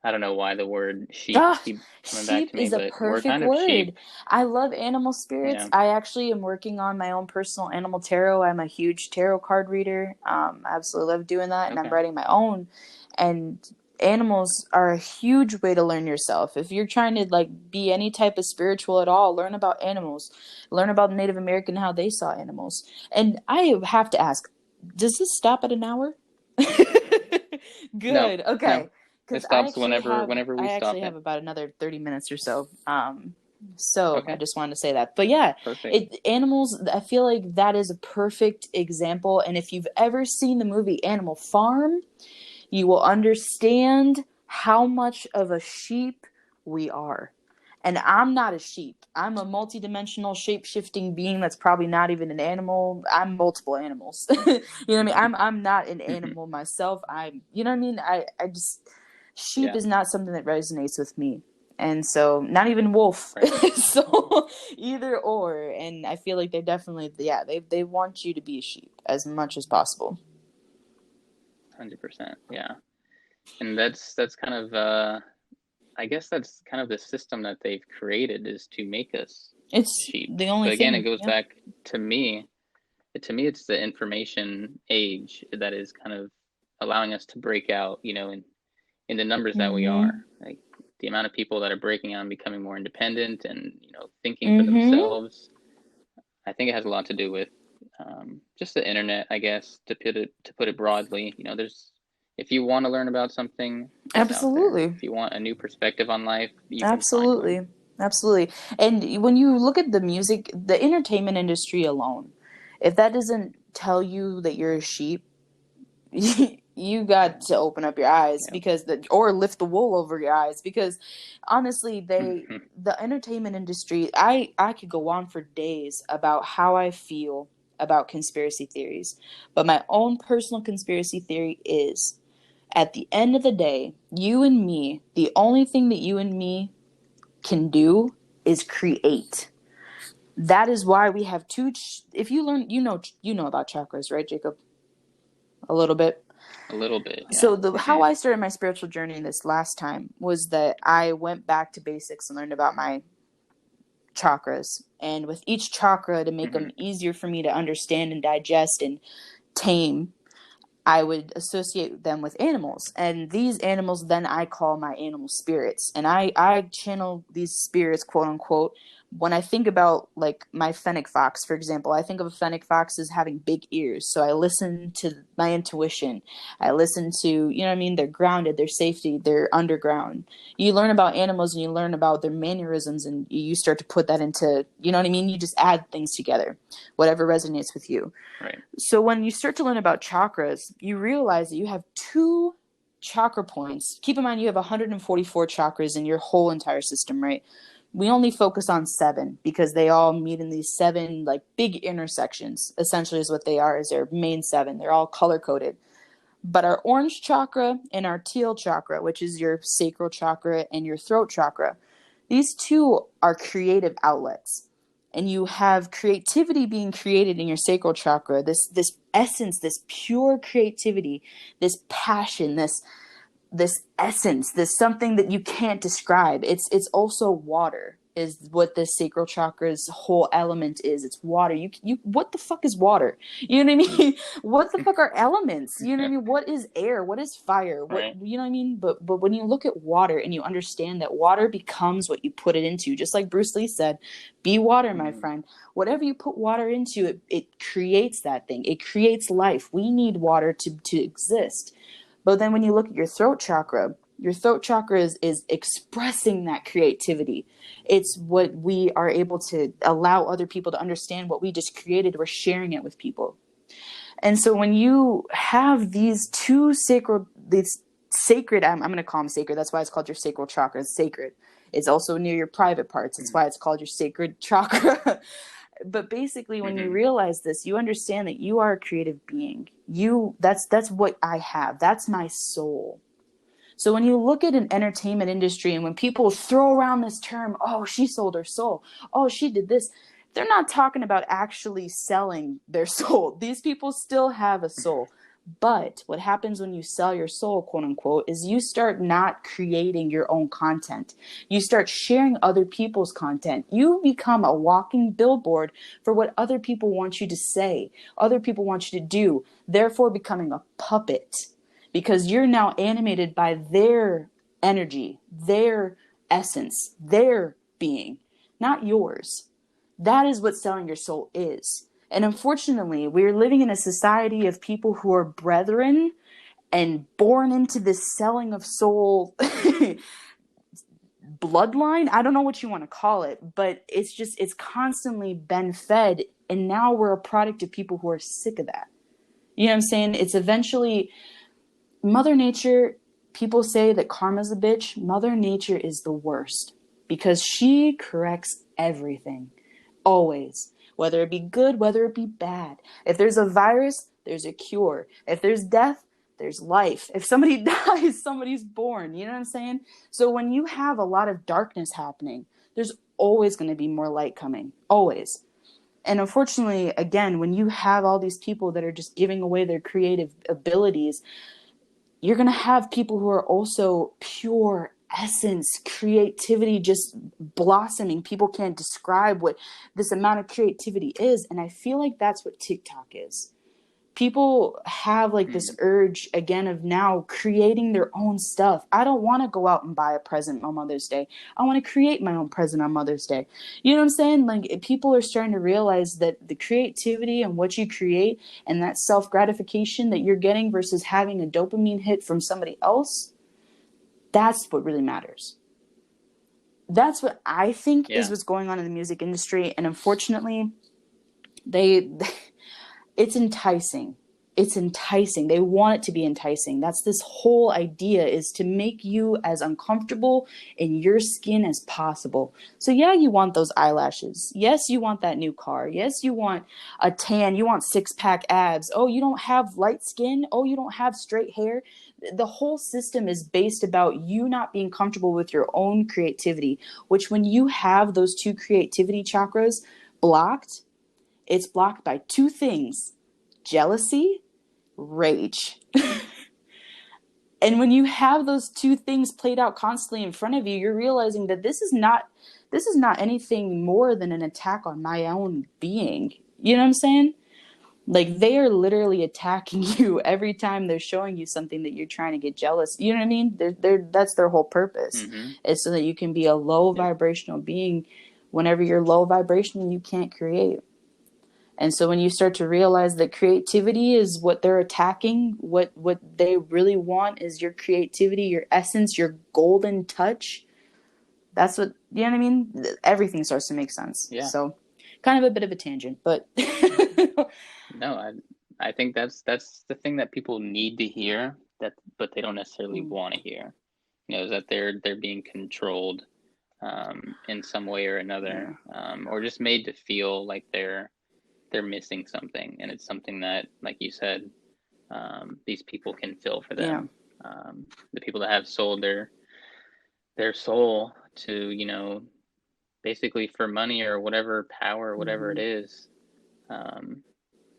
Speaker 1: I don't know why the word sheep keeps coming back
Speaker 2: sheep
Speaker 1: to me,
Speaker 2: is a
Speaker 1: but we're
Speaker 2: perfect
Speaker 1: kind of
Speaker 2: word.
Speaker 1: sheep.
Speaker 2: I love animal spirits.
Speaker 1: Yeah.
Speaker 2: I actually am working on my own personal animal tarot. I'm a huge tarot card reader. I absolutely love doing that, and I'm
Speaker 1: Okay.
Speaker 2: writing my own. And animals are a huge way to learn yourself. If you're trying to, like, be any type of spiritual at all, learn about animals. Learn about Native American, how they saw animals. And I have to ask, does this stop at an hour?
Speaker 1: No,
Speaker 2: Good. Okay.
Speaker 1: no. It
Speaker 2: Because
Speaker 1: stops whenever we
Speaker 2: I
Speaker 1: stop
Speaker 2: actually
Speaker 1: it.
Speaker 2: have about another 30 minutes or so. So I
Speaker 1: Okay.
Speaker 2: just wanted to say that. But yeah,
Speaker 1: Perfect.
Speaker 2: animals, I feel like that is a perfect example. And if you've ever seen the movie Animal Farm, you will understand how much of a sheep we are. And I'm not a sheep. I'm a multidimensional shape-shifting being that's probably not even an animal. I'm multiple animals. You know what I mean? I'm not an animal myself. You know what I mean? I just, sheep
Speaker 1: Yeah.
Speaker 2: is not something that resonates with me. And so, not even wolf.
Speaker 1: Right.
Speaker 2: So either or. And I feel like they definitely, they want you to be a sheep as much as possible.
Speaker 1: 100%. Yeah. And that's kind of I guess that's kind of the system that they've created, is to make us
Speaker 2: It's
Speaker 1: sheep.
Speaker 2: the only
Speaker 1: But again,
Speaker 2: thing.
Speaker 1: it goes
Speaker 2: Yeah.
Speaker 1: back to me. To me, it's the information age that is kind of allowing us to break out, in the numbers that we are. Like the amount of people that are breaking out and becoming more independent and, thinking for themselves. I think it has a lot to do with just the internet, I guess, to put it broadly. If you want to learn about something, it's out there.
Speaker 2: Absolutely.
Speaker 1: If you want a new perspective on life, you can find one.
Speaker 2: Absolutely. Absolutely. And when you look at the music, the entertainment industry alone, if that doesn't tell you that you're a sheep, you got to open up your eyes, because or lift the wool over your eyes, because honestly, the entertainment industry, I could go on for days about how I feel about conspiracy theories. But my own personal conspiracy theory is, at the end of the day, you and me, the only thing that you and me can do is create. That is why we have two. If you learn, you know about chakras, right, Jacob? A little bit.
Speaker 1: A little bit, yeah.
Speaker 2: So how I started my spiritual journey this last time was that I went back to basics and learned about my chakras, and with each chakra, to make them easier for me to understand and digest and tame, I would associate them with animals. And these animals then I call my animal spirits. And I channel these spirits, quote unquote. When I think about like my fennec fox, for example, I think of a fennec fox as having big ears. So I listen to my intuition. I listen to, you know what I mean? They're grounded, they're safety, they're underground. You learn about animals and you learn about their mannerisms and you start to put that into, you know what I mean? You just add things together, whatever resonates with you.
Speaker 1: Right.
Speaker 2: So when you start to learn about chakras, you realize that you have 2 chakra points. Keep in mind, you have 144 chakras in your whole entire system, right? We only focus on 7 because they all meet in these 7 like big intersections. Essentially is what they are, is their main 7. They're all color coded. But our orange chakra and our teal chakra, which is your sacral chakra and your throat chakra, these 2 are creative outlets. And you have creativity being created in your sacral chakra, this essence, this pure creativity, this passion, this essence, this something that you can't describe. It's also water is what the sacral chakra's whole element is. It's water. You what the fuck is water? You know what I mean? What the fuck are elements? You know what I mean? What is air? What is fire? What,
Speaker 1: Right.
Speaker 2: you know what I mean? But when you look at water and you understand that water becomes what you put it into, just like Bruce Lee said, be water, my friend. Whatever you put water into, it creates that thing. It creates life. We need water to exist. But then when you look at your throat chakra is expressing that creativity. It's what we are able to allow other people to understand what we just created. We're sharing it with people. And so when you have these 2 sacred, I'm going to call them sacred. That's why it's called your sacral chakra. It's sacred. It's also near your private parts. That's why it's called your sacred chakra. But basically, when you realize this, you understand that you are a creative being. That's what I have. That's my soul. So when you look at an entertainment industry and when people throw around this term, oh, she sold her soul. Oh, she did this. They're not talking about actually selling their soul. These people still have a soul. But what happens when you sell your soul, quote unquote, is you start not creating your own content. You start sharing other people's content. You become a walking billboard for what other people want you to say, other people want you to do, therefore becoming a puppet because you're now animated by their energy, their essence, their being, not yours. That is what selling your soul is. And unfortunately, we're living in a society of people who are brethren and born into this selling of soul bloodline. I don't know what you want to call it, but it's constantly been fed. And now we're a product of people who are sick of that. You know what I'm saying? It's eventually Mother Nature. People say that karma's a bitch. Mother Nature is the worst because she corrects everything. Always. Whether it be good, whether it be bad. If there's a virus, there's a cure. If there's death, there's life. If somebody dies, somebody's born. You know what I'm saying? So when you have a lot of darkness happening, there's always going to be more light coming. Always. And unfortunately, again, when you have all these people that are just giving away their creative abilities, you're going to have people who are also pure essence, creativity just blossoming. People can't describe what this amount of creativity is. And I feel like that's what TikTok is. People have like this urge again of now creating their own stuff. I don't want to go out and buy a present on Mother's Day. I want to create my own present on Mother's Day. You know what I'm saying? Like people are starting to realize that the creativity and what you create and that self-gratification that you're getting versus having a dopamine hit from somebody else, that's what really matters. That's what I think is what's going on in the music industry. And unfortunately, it's enticing. It's enticing. They want it to be enticing. That's this whole idea, is to make you as uncomfortable in your skin as possible. So yeah, you want those eyelashes. Yes, you want that new car. Yes, you want a tan. You want 6-pack abs. Oh, you don't have light skin. Oh, you don't have straight hair. The whole system is based about you not being comfortable with your own creativity, which when you have those 2 creativity chakras blocked, it's blocked by 2 things: jealousy, rage. And when you have those 2 things played out constantly in front of you, you're realizing that this is not anything more than an attack on my own being. You know what I'm saying? Like, they are literally attacking you every time they're showing you something that you're trying to get jealous. You know what I mean? That's their whole purpose.
Speaker 1: Mm-hmm.
Speaker 2: Is so that you can be a low
Speaker 1: Yep.
Speaker 2: vibrational being. Whenever you're low vibrational, you can't create. And so when you start to realize that creativity is what they're attacking, what they really want is your creativity, your essence, your golden touch. That's what, you know what I mean? Everything starts to make sense.
Speaker 1: Yeah.
Speaker 2: So kind of a bit of a tangent, but
Speaker 1: No, I think that's the thing that people need to hear, but they don't necessarily want to hear. Is that they're being controlled in some way or another, or just made to feel like they're missing something, and it's something that, like you said, these people can fill for them. The people that have sold their soul to, basically for money or whatever power or whatever it is.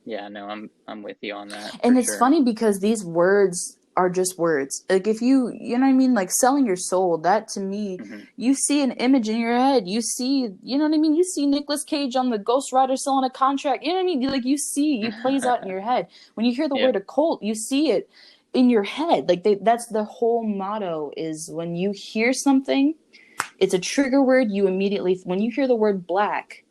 Speaker 1: Yeah, no, I'm with you on that.
Speaker 2: And it's
Speaker 1: sure.
Speaker 2: funny because these words are just words. Like, if you know what I mean, like selling your soul, that to me, you see an image in your head. You see, you know what I mean? You see Nicolas Cage on the Ghost Rider selling a contract. You know what I mean? Like, it plays out in your head. When you hear the word occult, you see it in your head. Like, that's the whole motto, is when you hear something, it's a trigger word. You immediately, when you hear the word black,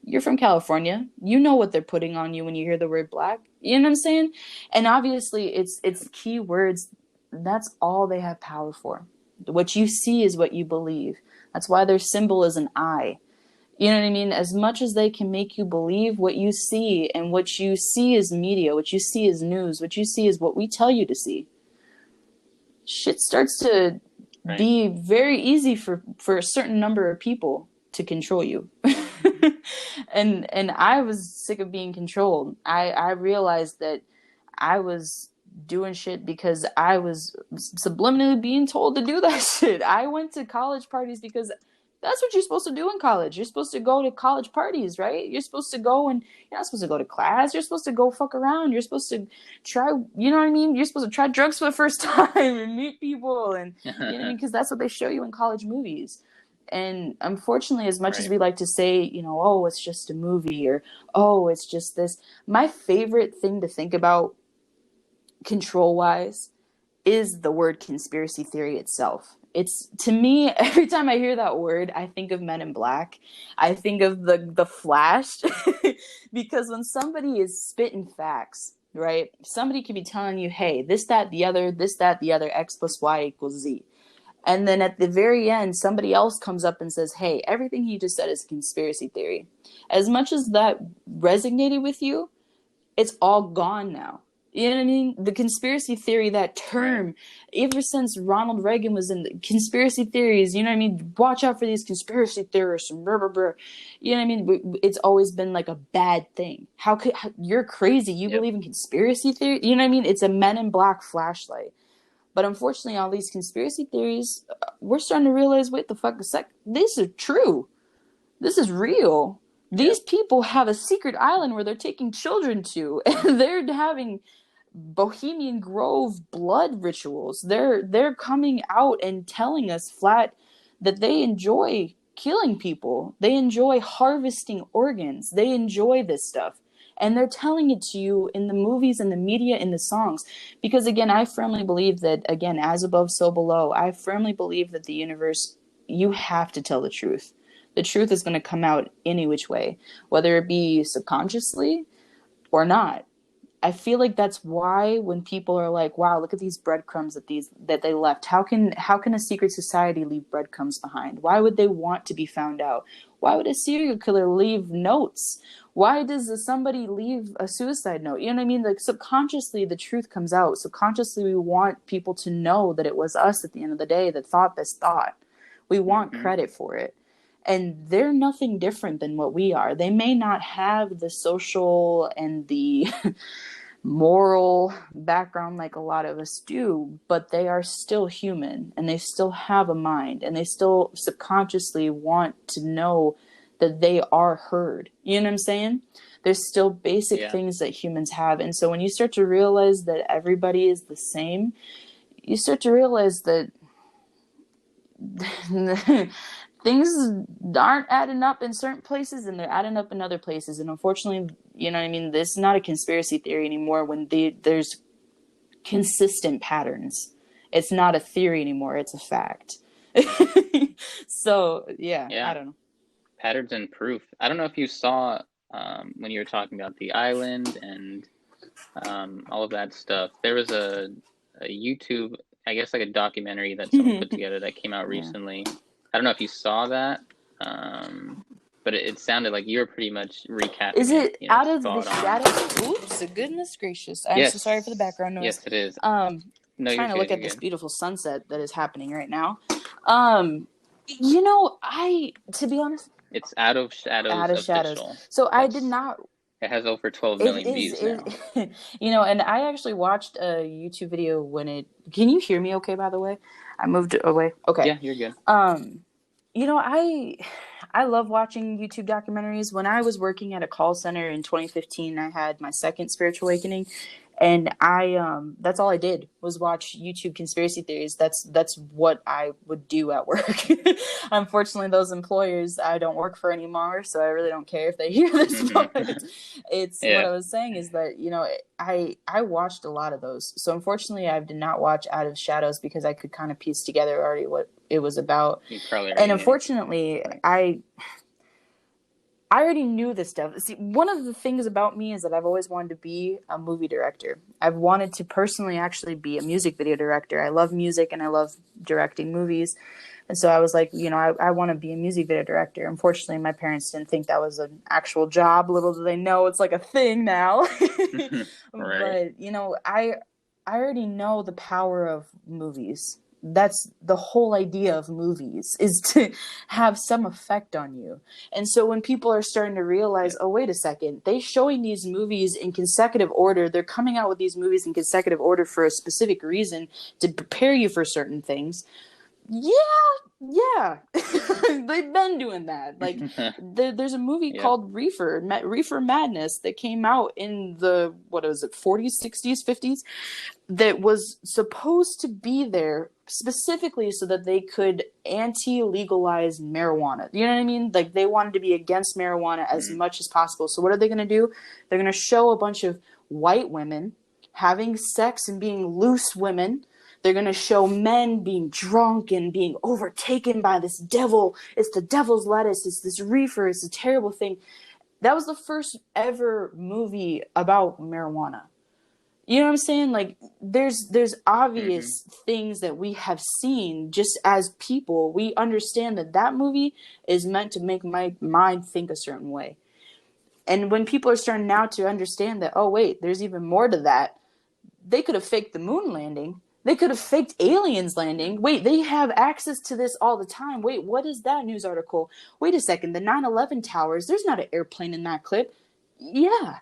Speaker 2: you're from California. You know what they're putting on you when you hear the word black. You know what I'm saying? And obviously it's key words. That's all they have power for. What you see is what you believe. That's why their symbol is an eye. You know what I mean? As much as they can make you believe what you see, and what you see is media, what you see is news, what you see is what we tell you to see. Shit starts to be very easy for a certain number of people to control you. and I was sick of being controlled. I realized that I was doing shit because I was subliminally being told to do that shit. I went to college parties because that's what you're supposed to do in college. You're supposed to go to college parties, right? You're supposed to go, and you're not supposed to go to class. You're supposed to go fuck around. You're supposed to try, you know what I mean? You're supposed to try drugs for the first time and meet people, and you know what I mean? Because that's what they show you in college movies. And unfortunately, as much as we like to say, oh, it's just a movie, or, oh, it's just this, my favorite thing to think about control-wise is the word conspiracy theory itself. It's, to me, every time I hear that word, I think of Men in Black. I think of the Flash. Because when somebody is spitting facts, right? Somebody could be telling you, hey, this, that, the other, X plus Y equals Z. And then at the very end, somebody else comes up and says, hey, everything he just said is conspiracy theory. As much as that resonated with you, it's all gone now. You know what I mean? The conspiracy theory, that term, ever since Ronald Reagan was in the conspiracy theories, you know what I mean? Watch out for these conspiracy theorists and blah, blah, blah. You know what I mean? It's always been like a bad thing. You're crazy. You believe in conspiracy theory? You know what I mean? It's a Men in Black flashlight. But unfortunately, all these conspiracy theories, we're starting to realize, wait the fuck a sec, this is true. This is real. These people have a secret island where they're taking children to, and they're having Bohemian Grove blood rituals. They're coming out and telling us flat that they enjoy killing people. They enjoy harvesting organs. They enjoy this stuff. And they're telling it to you in the movies, in the media, in the songs. Because, again, I firmly believe that, again, as above, so below. I firmly believe that the universe, you have to tell the truth. The truth is going to come out any which way, whether it be subconsciously or not. I feel like that's why when people are like, wow, look at these breadcrumbs that they left. How can a secret society leave breadcrumbs behind? Why would they want to be found out? Why would a serial killer leave notes? Why does somebody leave a suicide note? You know what I mean? Like, subconsciously, the truth comes out. Subconsciously, we want people to know that it was us at the end of the day that thought this thought. We want credit for it. And they're nothing different than what we are. They may not have the social and the moral background like a lot of us do, but they are still human, and they still have a mind, and they still subconsciously want to know that they are heard. You know what I'm saying? There's still basic things that humans have. And so when you start to realize that everybody is the same, you start to realize that things aren't adding up in certain places and they're adding up in other places. And unfortunately, you know what I mean? This is not a conspiracy theory anymore when there's consistent patterns. It's not a theory anymore. It's a fact. So, yeah, I
Speaker 1: Yeah,
Speaker 2: don't know.
Speaker 1: patterns and proof. I don't know if you saw when you were talking about the island and all of that stuff. There was a YouTube, I guess like a documentary that someone put together that came out
Speaker 2: Yeah.
Speaker 1: recently. I don't know if you saw that, but it sounded like you were pretty much
Speaker 2: Is
Speaker 1: recapping it,
Speaker 2: it Out of the
Speaker 1: spot on.
Speaker 2: Shadows? Oops, goodness gracious. I'm so sorry for the
Speaker 1: Yes,
Speaker 2: background noise.
Speaker 1: yes, it is. No, you're
Speaker 2: Trying to
Speaker 1: good.
Speaker 2: look
Speaker 1: You're
Speaker 2: at this
Speaker 1: good.
Speaker 2: beautiful sunset that is happening right now. Um, you know, to be honest,
Speaker 1: It's Out of
Speaker 2: Out
Speaker 1: Shadows
Speaker 2: of Shadows.
Speaker 1: official.
Speaker 2: So I did
Speaker 1: That's
Speaker 2: not.
Speaker 1: it has over 12
Speaker 2: It
Speaker 1: million
Speaker 2: is,
Speaker 1: views now.
Speaker 2: you know, and I actually watched a YouTube video when it. Can you hear me? Okay, by the way, I moved away. Okay.
Speaker 1: Yeah, you're good.
Speaker 2: You know, I love watching YouTube documentaries. When I was working at a call center in 2015, I had my second spiritual awakening, and I that's all I did was watch YouTube conspiracy theories. That's what I would do at work. Unfortunately, those employers I don't work for anymore, so I really don't care if they hear this. But it's what
Speaker 1: Yeah.
Speaker 2: I was saying is that, you know, I watched a lot of those. So unfortunately, I did not watch Out of Shadows because I could kind of piece together already what it was about.
Speaker 1: You probably
Speaker 2: And
Speaker 1: already knew.
Speaker 2: unfortunately,
Speaker 1: Right.
Speaker 2: I already knew this stuff. See, one of the things about me is that I've always wanted to be a movie director. I've wanted to personally actually be a music video director. I love music and I love directing movies. And so I was like, you know, I want to be a music video director. Unfortunately, my parents didn't think that was an actual job. Little do they know it's like a thing now.
Speaker 1: Right.
Speaker 2: But, you know, I already know the power of movies. That's the whole idea of movies, is to have some effect on you. And so when people are starting to realize,
Speaker 1: Yeah.
Speaker 2: oh, wait a second, they're showing these movies in consecutive order. They're coming out with these movies in consecutive order for a specific reason to prepare you for certain things. Yeah, they've been doing that. Like, there's a movie
Speaker 1: Yep.
Speaker 2: called Reefer Madness that came out in the, what is it, 40s, 60s, 50s, that was supposed to be there specifically so that they could anti-legalize marijuana. You know what I mean? Like, they wanted to be against marijuana as much as possible. So what are they going to do? They're going to show a bunch of white women having sex and being loose women. They're going to show men being drunk and being overtaken by this devil. It's the devil's lettuce. It's this reefer. It's a terrible thing. That was the first ever movie about marijuana. You know what I'm saying? Like, there's
Speaker 1: Mm-hmm.
Speaker 2: obvious things that we have seen just as people. We understand that that movie is meant to make my mind think a certain way. And when people are starting now to understand that, oh, wait, there's even more to that, they could have faked the moon landing. They could have faked aliens landing. Wait, they have access to this all the time. Wait, what is that news article? Wait a second, the 9/11 towers, there's not an airplane in that clip. Yeah.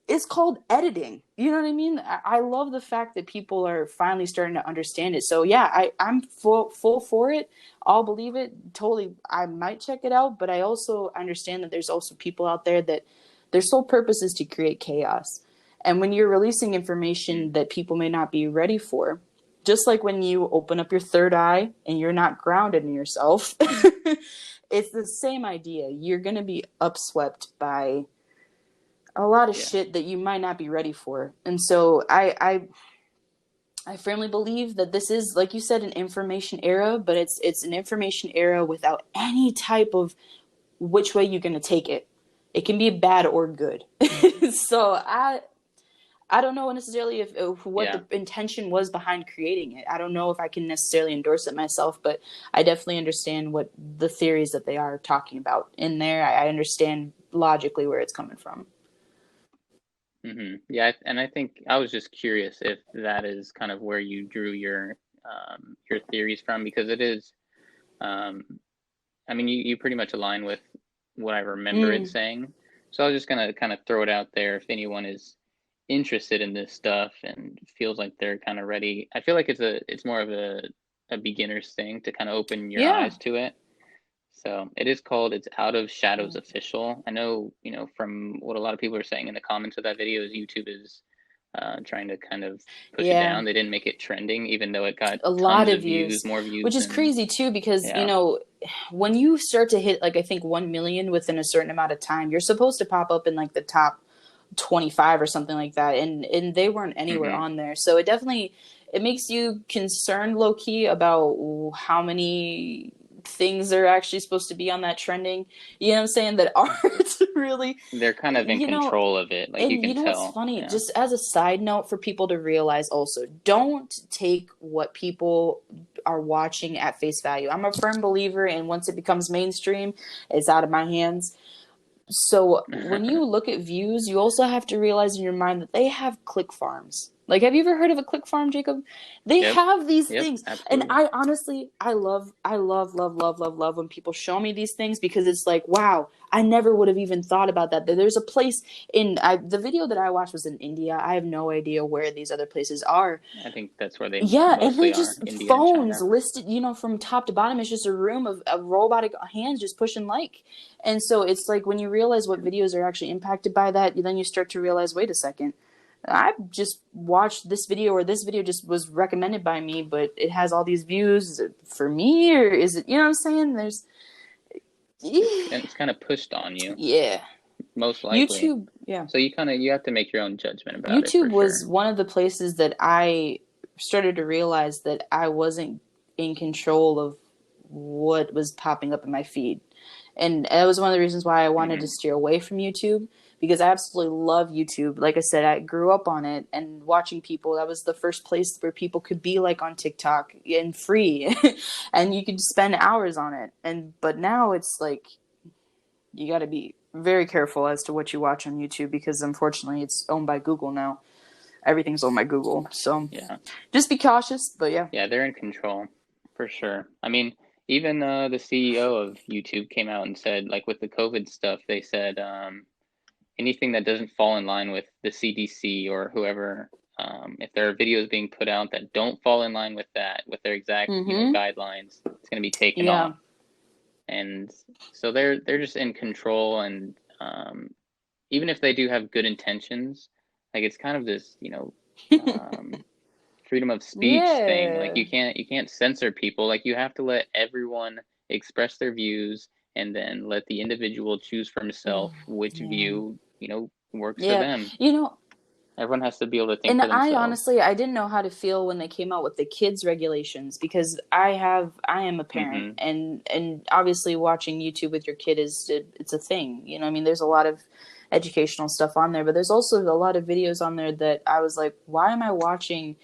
Speaker 2: It's called editing. You know what I mean? I love the fact that people are finally starting to understand it. So yeah, I'm full for it. I'll believe it. Totally, I might check it out, but I also understand that there's also people out there that their sole purpose is to create chaos. And when you're releasing information that people may not be ready for, just like when you open up your third eye and you're not grounded in yourself, it's the same idea. You're going to be upswept by a lot of
Speaker 1: Yeah.
Speaker 2: shit that you might not be ready for. And so I firmly believe that this is, like you said, an information era, but it's an information era without any type of which way you're going to take it. It can be bad or good. So I don't know necessarily if what
Speaker 1: Yeah.
Speaker 2: the intention was behind creating it. I don't know if I can necessarily endorse it myself, but I definitely understand what the theories that they are talking about in there. I understand logically where it's coming from.
Speaker 1: Yeah, and I think I was just curious if that is kind of where you drew your theories from, because it is um I mean you pretty much align with what I remember it
Speaker 2: Mm.
Speaker 1: saying. So I was just gonna kind of throw it out there if anyone is interested in this stuff and feels like they're kind of ready. I feel like it's more of a beginner's thing to kind of open your
Speaker 2: Yeah.
Speaker 1: eyes to it. So it's Out of Shadows official. I know, from what a lot of people are saying in the comments of that video is YouTube is trying to kind of push it
Speaker 2: Yeah.
Speaker 1: down. They didn't make it trending, even though it got
Speaker 2: A lot
Speaker 1: tons
Speaker 2: of
Speaker 1: of views,
Speaker 2: views,
Speaker 1: more views
Speaker 2: which is
Speaker 1: than,
Speaker 2: crazy too, because,
Speaker 1: yeah.
Speaker 2: when you start to hit, like, I think 1 million within a certain amount of time, you're supposed to pop up in like the top 25 or something like that, and they weren't anywhere
Speaker 1: Mm-hmm.
Speaker 2: on there. So it makes you concerned, low key, about how many things are actually supposed to be on that trending, you know what I'm saying, that aren't really,
Speaker 1: They're kind of in
Speaker 2: you know.
Speaker 1: control of it, like you
Speaker 2: And
Speaker 1: can
Speaker 2: you know what's
Speaker 1: tell.
Speaker 2: funny?
Speaker 1: Yeah.
Speaker 2: Just as a side note for people to realize also, don't take what people are watching at face value. I'm a firm believer in once it becomes mainstream, it's out of my hands. So when you look at views, you also have to realize in your mind that they have click farms. Like, have you ever heard of a click farm, Jacob? They
Speaker 1: Yep.
Speaker 2: have these
Speaker 1: Yep.
Speaker 2: things. And
Speaker 1: Absolutely.
Speaker 2: I honestly, I love when people show me these things, because it's like, wow, I never would have even thought about that. There's a place the video that I watched was in India. I have no idea where these other places are.
Speaker 1: I think that's where they
Speaker 2: Yeah, and they
Speaker 1: mostly are,
Speaker 2: just
Speaker 1: India and
Speaker 2: phones
Speaker 1: China.
Speaker 2: listed, from top to bottom. It's just a room of robotic hands just pushing like. And so it's like when you realize what videos are actually impacted by that, then you start to realize, wait a second, I just watched this video, or this video just was recommended by me, but it has all these views. Is it for me, or is it, you know what I'm saying?
Speaker 1: It's kind of pushed on you,
Speaker 2: Yeah.
Speaker 1: most likely.
Speaker 2: YouTube, yeah.
Speaker 1: So you have to make your own judgment about it
Speaker 2: YouTube
Speaker 1: for
Speaker 2: was
Speaker 1: sure.
Speaker 2: one of the places that I started to realize that I wasn't in control of what was popping up in my feed. And that was one of the reasons why I wanted to
Speaker 1: Mm-hmm.
Speaker 2: steer away from YouTube, because I absolutely love YouTube. Like I said, I grew up on it and watching people. That was the first place where people could be like on TikTok and free and you could spend hours on it. But now it's like you got to be very careful as to what you watch on YouTube, because unfortunately it's owned by Google now. Everything's owned by Google. So
Speaker 1: Yeah.
Speaker 2: just be cautious, but yeah.
Speaker 1: Yeah, they're in control for sure. I mean, even the CEO of YouTube came out and said, like with the COVID stuff, they said anything that doesn't fall in line with the CDC or whoever, if there are videos being put out that don't fall in line with that, with their exact,
Speaker 2: Mm-hmm.
Speaker 1: guidelines, it's going to be taken
Speaker 2: Yeah.
Speaker 1: off. And so they're just in control, and even if they do have good intentions, like it's kind of this, um, freedom of speech thing. Like
Speaker 2: Yeah.
Speaker 1: you can't censor people. Like you have to let everyone express their views, and then let the individual choose for himself which
Speaker 2: Man.
Speaker 1: view, works for
Speaker 2: Yeah.
Speaker 1: them.
Speaker 2: You know,
Speaker 1: Everyone has to be able to think
Speaker 2: and
Speaker 1: for
Speaker 2: I
Speaker 1: themselves.
Speaker 2: honestly, I didn't know how to feel when they came out with the kids regulations, because I am a parent,
Speaker 1: Mm-hmm.
Speaker 2: and obviously watching YouTube with your kid it's a thing. I mean, there's a lot of educational stuff on there, but there's also a lot of videos on there that I was like, why am I watching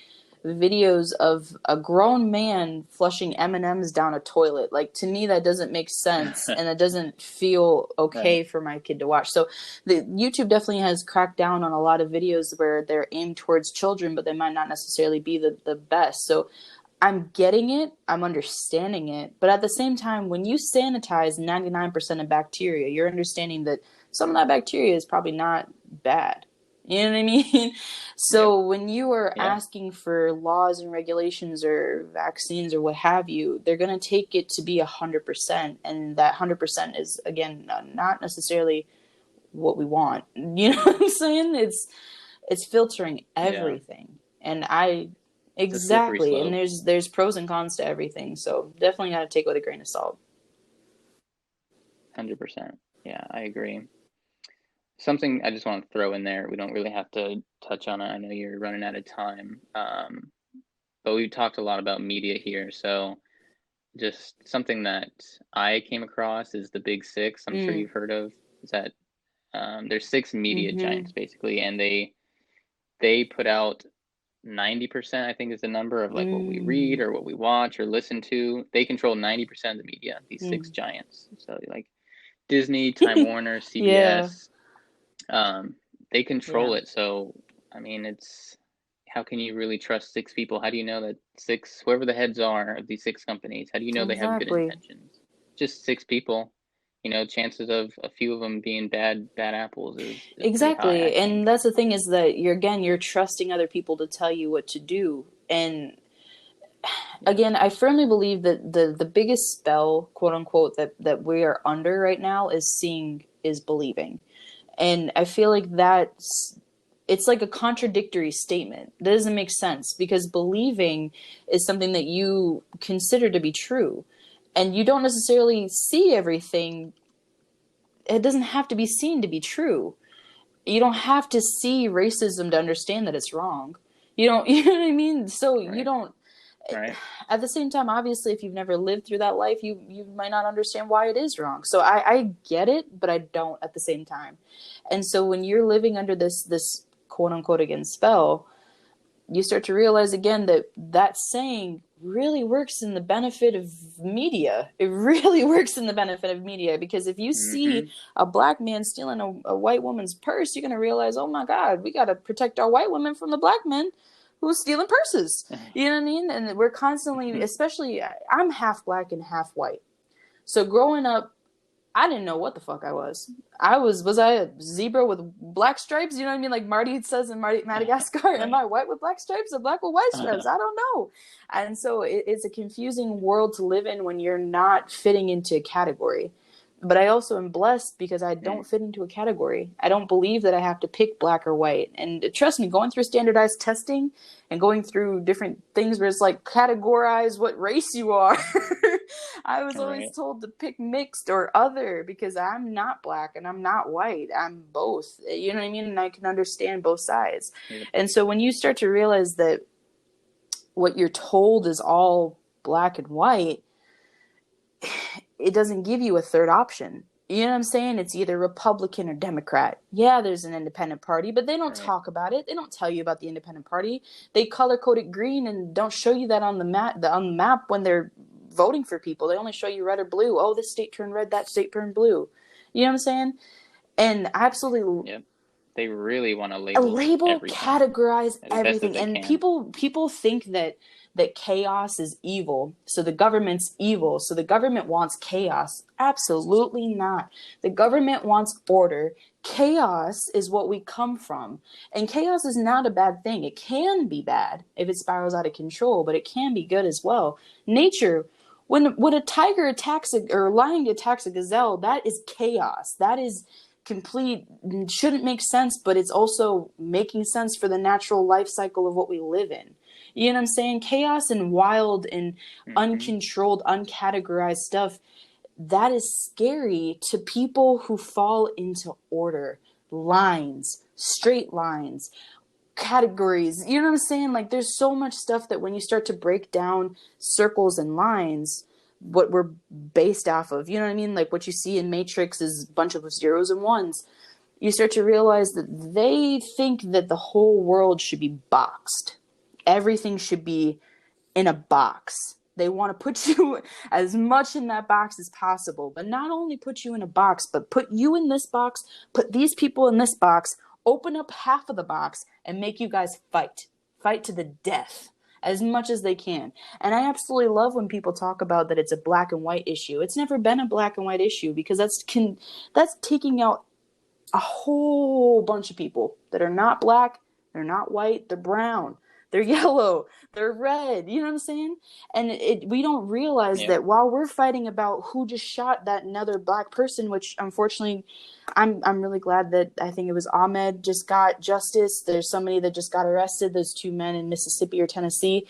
Speaker 2: videos of a grown man flushing M&Ms down a toilet? Like, to me, that doesn't make sense, and it doesn't feel
Speaker 1: Right.
Speaker 2: okay for my kid to watch. So the YouTube definitely has cracked down on a lot of videos where they're aimed towards children, but they might not necessarily be the best. So I'm getting it, I'm understanding it, but at the same time, when you sanitize 99% of bacteria, you're understanding that some of that bacteria is probably not bad. You know what I mean?
Speaker 1: Yep.
Speaker 2: So when you are
Speaker 1: Yeah.
Speaker 2: asking for laws and regulations or vaccines or what have you, they're going to take it to be 100%. And that 100% is, again, not necessarily what we want. You know what I'm saying? It's filtering
Speaker 1: Yeah.
Speaker 2: everything. And I
Speaker 1: It's a slippery
Speaker 2: exactly, and
Speaker 1: slope.
Speaker 2: there's pros and cons to everything. So definitely got to take it with a grain of salt.
Speaker 1: 100%. Yeah, I agree. Something I just want to throw in there. We don't really have to touch on it. I know you're running out of time. But we talked a lot about media here, so just something that I came across is the Big Six. I'm sure
Speaker 2: Mm.
Speaker 1: you've heard of. Is that there's six media
Speaker 2: Mm-hmm.
Speaker 1: giants basically, and they put out 90%, I think is the number of like what we read
Speaker 2: Mm.
Speaker 1: or what we watch or listen to. They control 90% of the media, these six
Speaker 2: Mm.
Speaker 1: giants. So like Disney, Time Warner,
Speaker 2: Yeah.
Speaker 1: CBS, um, they
Speaker 2: Yeah.
Speaker 1: control it. So I mean, it's how can you really trust six people? How do you know that six, whoever the heads are of these six companies, how do you know they have good
Speaker 2: Exactly.
Speaker 1: intentions? Just six people. Chances of a few of them being bad apples is pretty high, I
Speaker 2: Exactly.
Speaker 1: think.
Speaker 2: And that's the thing, is that you're trusting other people to tell you what to do. And
Speaker 1: Yep.
Speaker 2: again, I firmly believe that the biggest spell, quote unquote, that we are under right now is seeing is believing. And I feel like that's it's like a contradictory statement. That doesn't make sense, because believing is something that you consider to be true, and you don't necessarily see everything. It doesn't have to be seen to be true. You don't have to see racism to understand that it's wrong. You don't, you know what I mean? So
Speaker 1: Right.
Speaker 2: you don't,
Speaker 1: Right.
Speaker 2: at the same time, obviously, if you've never lived through that life, you might not understand why it is wrong. So I get it, but I don't at the same time. And so when you're living under this quote unquote, again, spell, you start to realize again that that saying really works in the benefit of media. It really works in the benefit of media, because if you see a black man stealing a white woman's purse, you're going to realize, oh my God, we got to protect our white women from the black men who's stealing purses. You know what I mean? And we're constantly, especially, I'm half black and half white. So growing up, I didn't know what the fuck I was. Was I a zebra with black stripes? You know what I mean? Like Marty says in Madagascar, right. Am I white with black stripes or black with white stripes? I don't know. And so it's a confusing world to live in when you're not fitting into a category. But I also am blessed because I don't fit into a category. I don't believe that I have to pick black or white. And trust me, going through standardized testing and going through different things where it's like categorize what race you are. I was always told to pick mixed or other, because I'm not black and I'm not white. I'm both. You know what I mean? And I can understand both sides. And so when you start to realize that what you're told is all black and white, it doesn't give you a third option. You know what I'm saying? It's either Republican or Democrat. Yeah, there's an independent party, but they don't talk about it. They don't tell you about the independent party. They color code it green and don't show you that on the map when they're voting for people. They only show you red or blue. Oh, this state turned red, that state turned blue. You know what I'm saying? And absolutely.
Speaker 1: Yep. They really want to label everything.
Speaker 2: Categorize everything. And people think that chaos is evil, so the government's evil, so the government wants chaos. Absolutely not. The government wants order. Chaos is what we come from, and chaos is not a bad thing. It can be bad if it spirals out of control, but it can be good as well. Nature, when a tiger attacks or a lion attacks a gazelle, that is chaos. That is complete, shouldn't make sense, but it's also making sense for the natural life cycle of what we live in. You know what I'm saying? Chaos and wild and uncontrolled, uncategorized stuff, that is scary to people who fall into order, lines, straight lines, categories. You know what I'm saying? Like, there's so much stuff that when you start to break down circles and lines, what we're based off of, you know what I mean? Like what you see in Matrix is a bunch of zeros and ones. You start to realize that they think that the whole world should be boxed. Everything should be in a box. They want to put you as much in that box as possible, but not only put you in a box, but put you in this box, put these people in this box, open up half of the box and make you guys fight to the death as much as they can. And I absolutely love when people talk about that it's a black and white issue. It's never been a black and white issue, because that's taking out a whole bunch of people that are not black, they're not white, they're brown, they're yellow, they're red. You know what I'm saying? And we don't realize that while we're fighting about who just shot that another black person, which unfortunately I'm really glad that I think it was Ahmed just got justice. There's somebody that just got arrested. There's 2 men in Mississippi or Tennessee.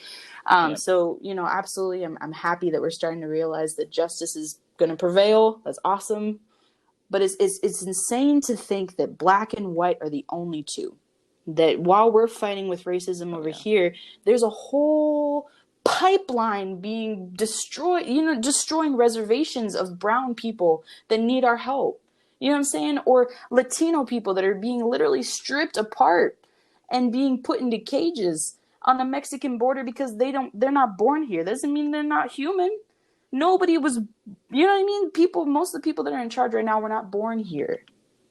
Speaker 2: So, you know, absolutely, I'm happy that we're starting to realize that justice is going to prevail. That's awesome. But it's insane to think that black and white are the only two. That while we're fighting with racism over here, there's a whole pipeline being destroyed, you know, destroying reservations of brown people that need our help. You know what I'm saying? Or Latino people that are being literally stripped apart and being put into cages on the Mexican border because they're not born here. Doesn't mean they're not human. Nobody was, you know what I mean? Most of the people that are in charge right now were not born here.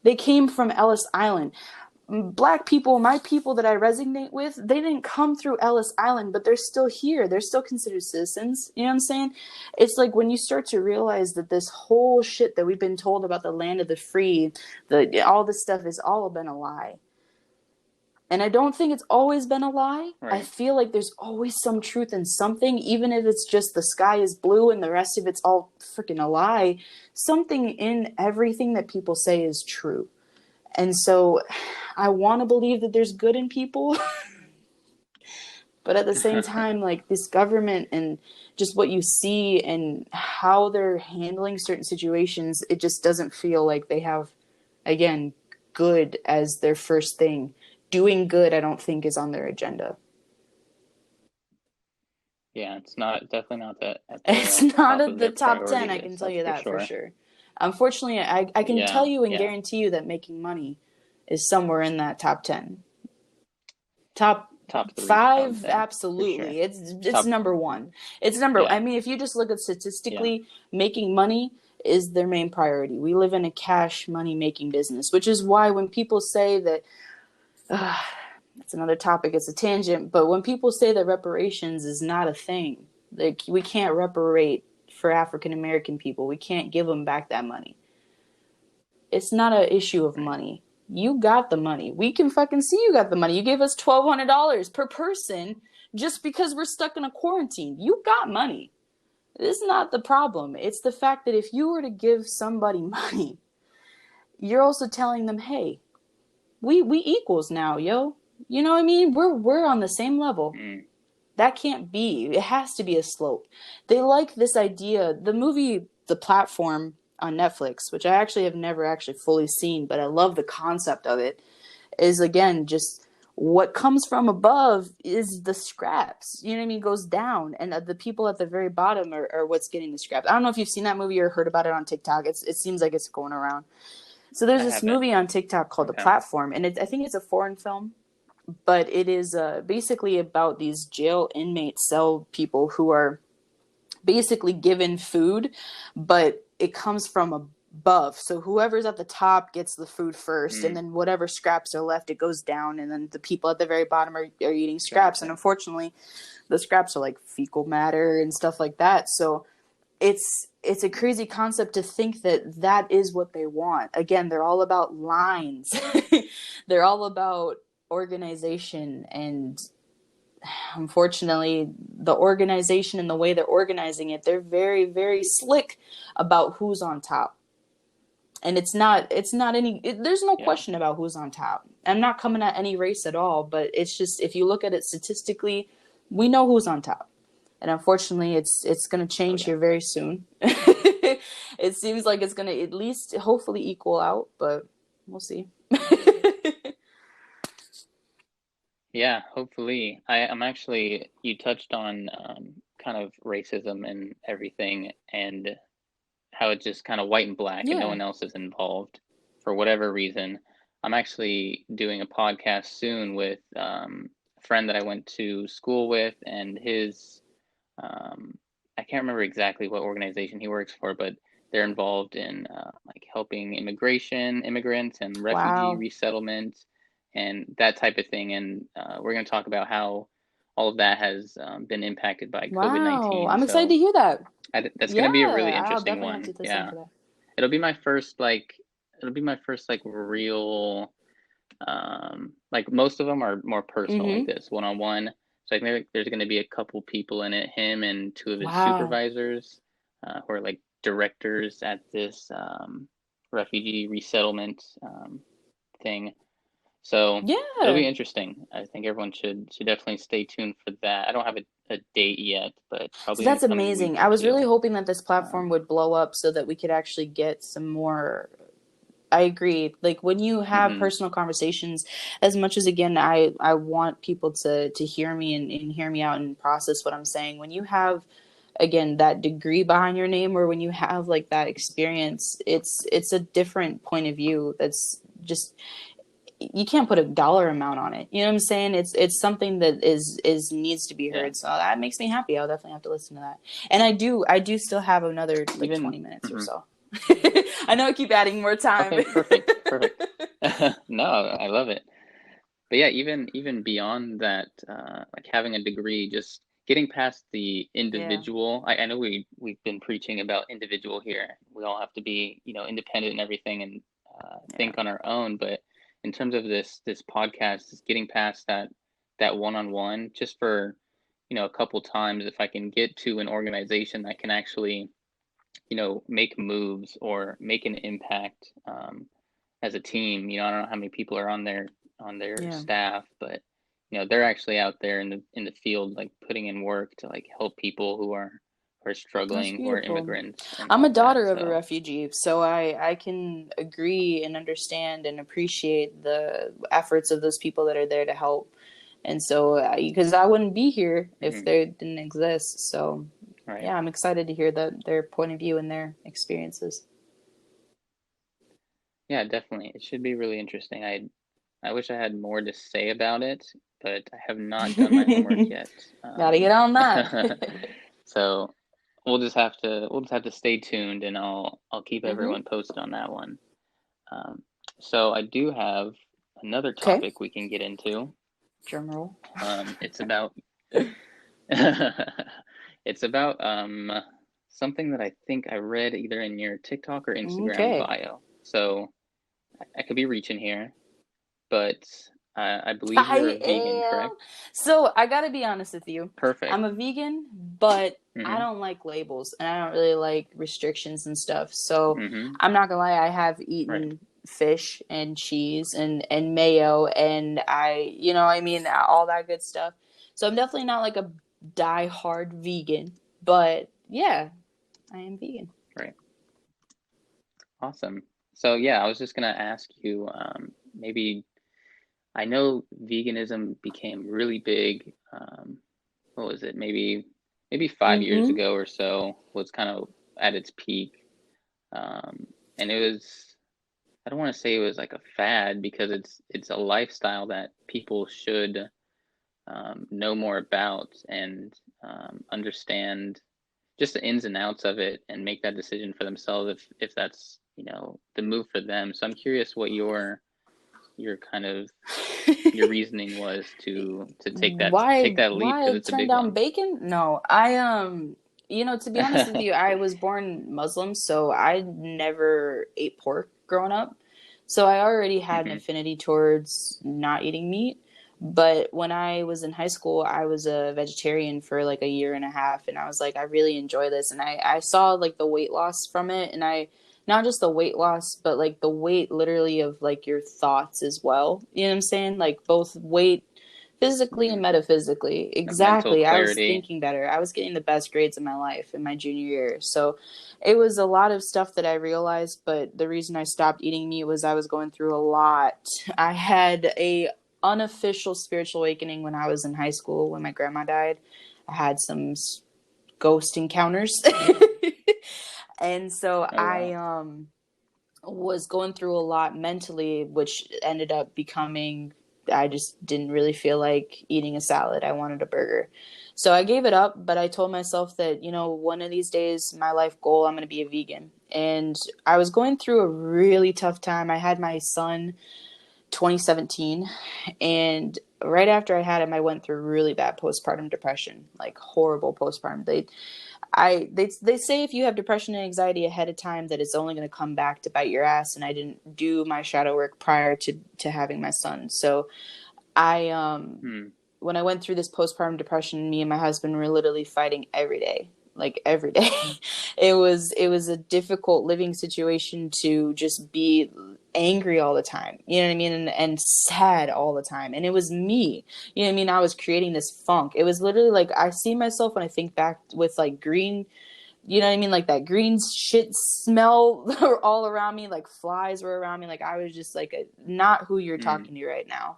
Speaker 2: They came from Ellis Island. Black people, my people that I resonate with, they didn't come through Ellis Island, but they're still here. They're still considered citizens. You know what I'm saying? It's like when you start to realize that this whole shit that we've been told about the land of the free, all this stuff has all been a lie. And I don't think it's always been a lie. Right. I feel like there's always some truth in something, even if it's just the sky is blue and the rest of it's all freaking a lie. Something in everything that people say is true. And so I want to believe that there's good in people. But at the same time, like this government and just what you see and how they're handling certain situations, it just doesn't feel like they have, again, good as their first thing. Doing good, I don't think, is on their agenda.
Speaker 1: Yeah, it's not definitely not that at
Speaker 2: It's
Speaker 1: the
Speaker 2: not
Speaker 1: top
Speaker 2: at
Speaker 1: of
Speaker 2: the
Speaker 1: their
Speaker 2: top 10,
Speaker 1: priority
Speaker 2: I can
Speaker 1: list,
Speaker 2: tell
Speaker 1: that's
Speaker 2: you
Speaker 1: for
Speaker 2: that for
Speaker 1: sure.
Speaker 2: sure. Unfortunately, I can tell
Speaker 1: Yeah,
Speaker 2: you and
Speaker 1: yeah.
Speaker 2: guarantee you that making money is somewhere in that top 10. Top
Speaker 1: Top three, I would
Speaker 2: five,
Speaker 1: say, for sure.
Speaker 2: absolutely. It's
Speaker 1: Top,
Speaker 2: number one. It's number.
Speaker 1: yeah,
Speaker 2: I mean, if you just look at
Speaker 1: yeah,
Speaker 2: statistically, making money is their main priority. We live in a cash money making business, which is why when people say that, uh, it's another topic. It's a tangent, but when people say that reparations is not a thing, like we can't reparate for African American people, we can't give them back that money. It's not an issue of
Speaker 1: right.
Speaker 2: money. You got the money. We can fucking see you got the money. You gave us $1,200 per person just because we're stuck in a quarantine. You got money. This is not the problem. It's the fact that if you were to give somebody money, you're also telling them, hey, we equals now, yo. You know what I mean? We're on the same level.
Speaker 1: Mm,
Speaker 2: That can't be. It has to be a slope. They like this idea. The movie The Platform on Netflix, which I actually have never actually fully seen, but I love the concept of it, is again just what comes from above is the scraps. You know what I mean? Goes down, and the people at the very bottom are what's getting the scraps. I don't know if you've seen that movie or heard about it on TikTok. It seems like it's going around. So there's
Speaker 1: I
Speaker 2: this
Speaker 1: haven't.
Speaker 2: movie on TikTok called The
Speaker 1: Okay.
Speaker 2: Platform, and I think it's a foreign film, but it is basically about these jail inmate cell people who are basically given food, but it comes from above. So whoever's at the top gets the food first, and
Speaker 1: Mm,
Speaker 2: then whatever scraps are left, it goes down, and then the people at the very bottom are eating scraps. And
Speaker 1: gotcha.
Speaker 2: unfortunately, the scraps are like fecal matter and stuff like that. So it's a crazy concept to think that that is what they want. Again, they're all about lines. They're all about organization, and unfortunately the organization and the way they're organizing it, they're very very slick about who's on top. And it's not any there's no
Speaker 1: Yeah,
Speaker 2: question about who's on top. I'm not coming at any race at all, but it's just if you look at it statistically, we know who's on top. And unfortunately it's going to
Speaker 1: oh
Speaker 2: change
Speaker 1: yeah.
Speaker 2: here very soon. It seems like it's going to at least hopefully equal out, but we'll see.
Speaker 1: Yeah, hopefully. I'm actually, you touched on kind of racism and everything, and how it's just kind of white and black and no
Speaker 2: Yeah.
Speaker 1: one else is involved for whatever reason. I'm actually doing a podcast soon with a friend that I went to school with, and his, I can't remember exactly what organization he works for, but they're involved in like helping immigrants, and refugee
Speaker 2: Wow.
Speaker 1: resettlement, and that type of thing. And we're going to talk about how all of that has been impacted by
Speaker 2: Wow.
Speaker 1: COVID-19.
Speaker 2: I'm excited to
Speaker 1: So
Speaker 2: hear that.
Speaker 1: that's going
Speaker 2: Yeah,
Speaker 1: to be a really
Speaker 2: I'll
Speaker 1: interesting
Speaker 2: definitely have
Speaker 1: one.
Speaker 2: to listen
Speaker 1: Yeah,
Speaker 2: for that.
Speaker 1: it'll be my first like it'll be my first like real like most of them are more personal like
Speaker 2: Mm-hmm.
Speaker 1: this, one-on-one. So I think there's going to be a couple people in it, him and two of his
Speaker 2: Wow.
Speaker 1: supervisors, who are like directors at this refugee resettlement thing. So it'll
Speaker 2: Yeah.
Speaker 1: be interesting. I think everyone should definitely stay tuned for that. I don't have a date yet, but
Speaker 2: So
Speaker 1: probably in the
Speaker 2: that's
Speaker 1: coming
Speaker 2: amazing.
Speaker 1: week
Speaker 2: I
Speaker 1: or
Speaker 2: was really
Speaker 1: two.
Speaker 2: hoping that this platform
Speaker 1: Um,
Speaker 2: would blow up so that we could actually get some more. I agree. Like when you have
Speaker 1: mhm,
Speaker 2: personal conversations, as much as again, I want people to hear me and hear me out and process what I'm saying. When you have again that degree behind your name, or when you have like that experience, it's a different point of view. That's just you can't put a dollar amount on it. You know what I'm saying? It's something that is needs to be
Speaker 1: yeah,
Speaker 2: heard. So that makes me happy. I'll definitely have to listen to that. And I do still have another like
Speaker 1: even
Speaker 2: 20 minutes or
Speaker 1: mhm.
Speaker 2: so. I know I keep adding more time.
Speaker 1: Okay, perfect, perfect. No, I love it. But yeah, even beyond that, like having a degree, just getting past the
Speaker 2: Yeah.
Speaker 1: individual. I know we've been preaching about individual here. We all have to be, independent and everything, and
Speaker 2: Yeah.
Speaker 1: think on our own. But in terms of this podcast, is getting past that one-on-one, just for, a couple times, if I can get to an organization that can actually, make moves or make an impact, as a team. I don't know how many people are on there on their
Speaker 2: Yeah.
Speaker 1: staff, but they're actually out there in the field, like putting in work to like help people who are
Speaker 2: That's
Speaker 1: struggling, who are
Speaker 2: beautiful.
Speaker 1: immigrants and
Speaker 2: I'm
Speaker 1: all
Speaker 2: a
Speaker 1: of that.
Speaker 2: daughter of a
Speaker 1: So
Speaker 2: refugee, so I can agree and understand and appreciate the efforts of those people that are there to help. And so, because I wouldn't be here if
Speaker 1: mhm,
Speaker 2: they didn't exist. So,
Speaker 1: right.
Speaker 2: yeah, I'm excited to hear their point of view and their experiences.
Speaker 1: Yeah, definitely. It should be really interesting. I wish I had more to say about it, but I have not done my homework yet.
Speaker 2: Gotta get on that.
Speaker 1: So we'll just have to stay tuned, and I'll keep
Speaker 2: Hmm.
Speaker 1: everyone posted on that one. Um, so I do have another
Speaker 2: Okay.
Speaker 1: topic we can get into.
Speaker 2: Drum roll.
Speaker 1: It's about it's about something that I think I read either in your TikTok or Instagram
Speaker 2: Okay.
Speaker 1: bio. So I could be reaching here, but I believe you're
Speaker 2: I
Speaker 1: a vegan,
Speaker 2: am.
Speaker 1: correct?
Speaker 2: So I gotta be honest with you.
Speaker 1: Perfect.
Speaker 2: I'm a vegan, but I
Speaker 1: Mm-hmm.
Speaker 2: don't like labels and I don't really like restrictions and stuff. So
Speaker 1: Mm-hmm.
Speaker 2: I'm not gonna lie, I have
Speaker 1: Right.
Speaker 2: eaten fish and cheese and mayo and I mean, all that good stuff. So I'm definitely not like a die-hard vegan, but yeah, I am vegan.
Speaker 1: Right. Awesome. So yeah, I was just gonna ask you, maybe I know veganism became really big. What was it? Maybe 5 years
Speaker 2: Mm-hmm.
Speaker 1: ago or so was kind of at its peak. Um, and it was, I don't want to say it was like a fad because it's a lifestyle that people should know more about and understand just the ins and outs of it and make that decision for themselves if that's the move for them. So I'm curious what your kind of your reasoning was to take that leap because
Speaker 2: Why
Speaker 1: it's a
Speaker 2: turn
Speaker 1: big
Speaker 2: down
Speaker 1: one.
Speaker 2: bacon? No, to be honest with you, I was born Muslim, so I never ate pork growing up. So I already had an
Speaker 1: Hmm.
Speaker 2: affinity towards not eating meat. But when I was in high school, I was a vegetarian for like a year and a half, and I was like, I really enjoy this. And I saw like the weight loss from it, and not just the weight loss, but like the weight literally of like your thoughts as well. You know what I'm saying? Like both weight physically and
Speaker 1: Hmm.
Speaker 2: metaphysically.
Speaker 1: The mental
Speaker 2: Exactly. I was
Speaker 1: clarity.
Speaker 2: thinking better. I was getting the best grades of my life in my junior year. So it was a lot of stuff that I realized, but the reason I stopped eating meat was I was going through a lot. I had a unofficial spiritual awakening when I was in high school when my grandma died. I had some ghost encounters. And so
Speaker 1: Oh
Speaker 2: I
Speaker 1: wow.
Speaker 2: was going through a lot mentally, which ended up becoming I just didn't really feel like eating a salad. I wanted a burger. So I gave it up, but I told myself that, one of these days, my life goal, I'm going to be a vegan. And I was going through a really tough time. I had my son 2017, and right after I had him, I went through really bad postpartum depression, like horrible postpartum. They say if you have depression and anxiety ahead of time that it's only going to come back to bite your ass, and I didn't do my shadow work prior to having my son. So I
Speaker 1: Hmm.
Speaker 2: when I went through this postpartum depression, me and my husband were literally fighting every day, like every day. It was a difficult living situation to just be angry all the time. You know what I mean? And sad all the time. And it was me. You know what I mean? I was creating this funk. It was literally like I see myself when I think back with like green, you know what I mean? Like that green shit smell all around me, like flies were around me. Like I was just like not who you're
Speaker 1: Hmm.
Speaker 2: talking to right now.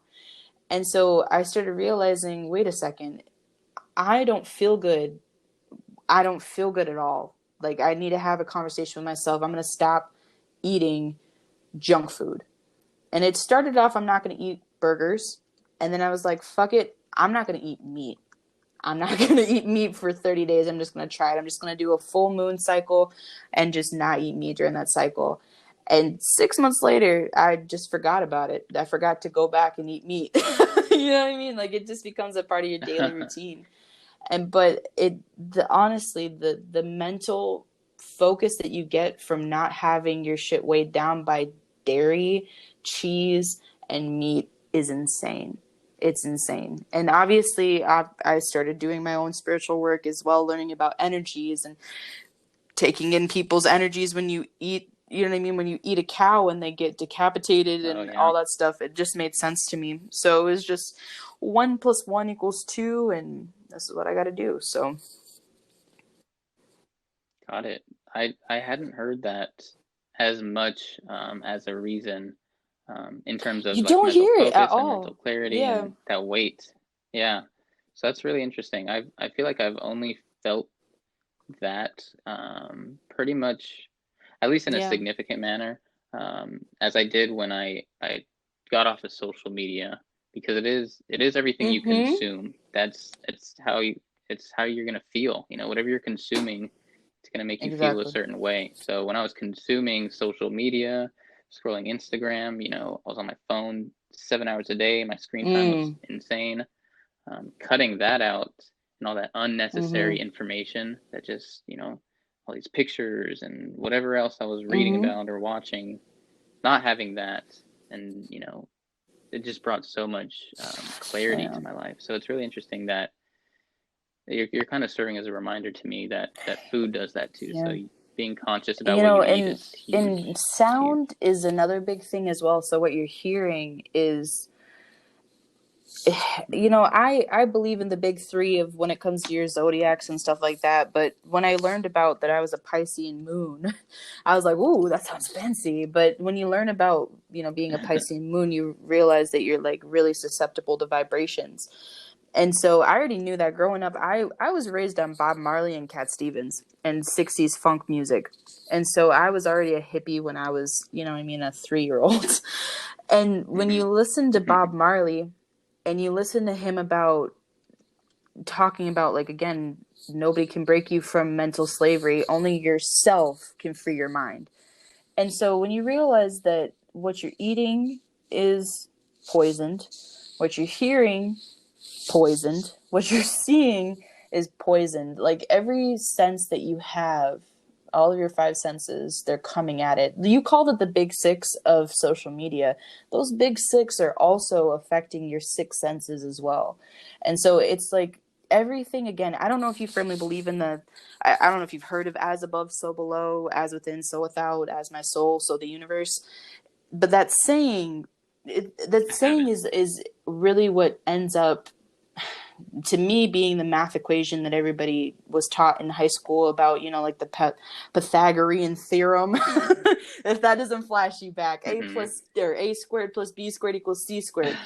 Speaker 2: And so I started realizing, wait a second, I don't feel good. I don't feel good at all. Like I need to have a conversation with myself. I'm going to stop eating junk food. And it started off, I'm not going to eat burgers. And then I was like, fuck it. I'm not going to eat meat. I'm not going to eat meat for 30 days. I'm just going to try it. I'm just going to do a full moon cycle and just not eat meat during that cycle. And 6 months later, I just forgot about it. I forgot to go back and eat meat. You know what I mean? Like it just becomes a part of your daily routine. And but honestly, the mental focus that you get from not having your shit weighed down by dairy, cheese, and meat is insane. It's insane. And obviously, I started doing my own spiritual work as well, learning about energies and taking in people's energies when you eat you know what I mean? When you eat a cow and they get decapitated and
Speaker 1: yeah.
Speaker 2: all that stuff, it just made sense to me. So it was just 1 + 1 = 2, and this is what I got to do. So
Speaker 1: Got it. I hadn't heard that as much as a reason in terms of
Speaker 2: you
Speaker 1: like
Speaker 2: don't
Speaker 1: mental
Speaker 2: hear it at
Speaker 1: focus or mental
Speaker 2: all.
Speaker 1: clarity
Speaker 2: Yeah.
Speaker 1: and that weight. Yeah. So that's really interesting. I feel like I've only felt that pretty much, at least in a
Speaker 2: Yeah.
Speaker 1: significant manner, as I did when I got off of social media, because it is everything you
Speaker 2: Mm-hmm.
Speaker 1: consume. It's how you're gonna feel. You know, whatever you're consuming, it's gonna make you feel a
Speaker 2: Exactly.
Speaker 1: certain way. So when I was consuming social media, scrolling Instagram, I was on my phone 7 hours a day. My screen time was
Speaker 2: Mm.
Speaker 1: insane. Cutting that out and all that unnecessary
Speaker 2: Mm-hmm.
Speaker 1: information that just, all these pictures and whatever else I was reading
Speaker 2: Mm-hmm.
Speaker 1: about or watching, not having that, and, it just brought so much clarity
Speaker 2: Yeah.
Speaker 1: to my life. So it's really interesting that you're kind of serving as a reminder to me that food does that too. So
Speaker 2: Yeah.
Speaker 1: being conscious about
Speaker 2: You
Speaker 1: what
Speaker 2: know,
Speaker 1: you eat
Speaker 2: and
Speaker 1: is
Speaker 2: and
Speaker 1: huge. It's huge.
Speaker 2: sound is another big thing as well. So what you're hearing is, you know, I believe in the big three of when it comes to your zodiacs and stuff like that. But when I learned about that I was a Piscean moon, I was like, ooh, that sounds fancy. But when you learn about, you know, being a Piscean moon, you realize that you're like really susceptible to vibrations. And so I already knew that growing up. I was raised on Bob Marley and Cat Stevens and 60s funk music. And so I was already a hippie when I was, you know what I mean, a 3-year-old. And when you listen to Bob Marley and you listen to him about talking about, like, again, nobody can break you from mental slavery, only yourself can free your mind. And so when you realize that what you're eating is poisoned, what you're hearing poisoned, what you're seeing is poisoned. Like every sense that you have, all of your 5 senses, they're coming at it. You called it the big six of social media. Those big six are also affecting your 6 senses as well. And so it's like everything, again, I don't know if you firmly believe in I don't know if you've heard of as above, so below, as within, so without, as my soul, so the universe. But that saying, that
Speaker 1: I
Speaker 2: saying
Speaker 1: haven't.
Speaker 2: is really what ends up, to me, being the math equation that everybody was taught in high school about, you know, like the Pythagorean theorem. If that doesn't flash you back, A squared plus B squared = C squared.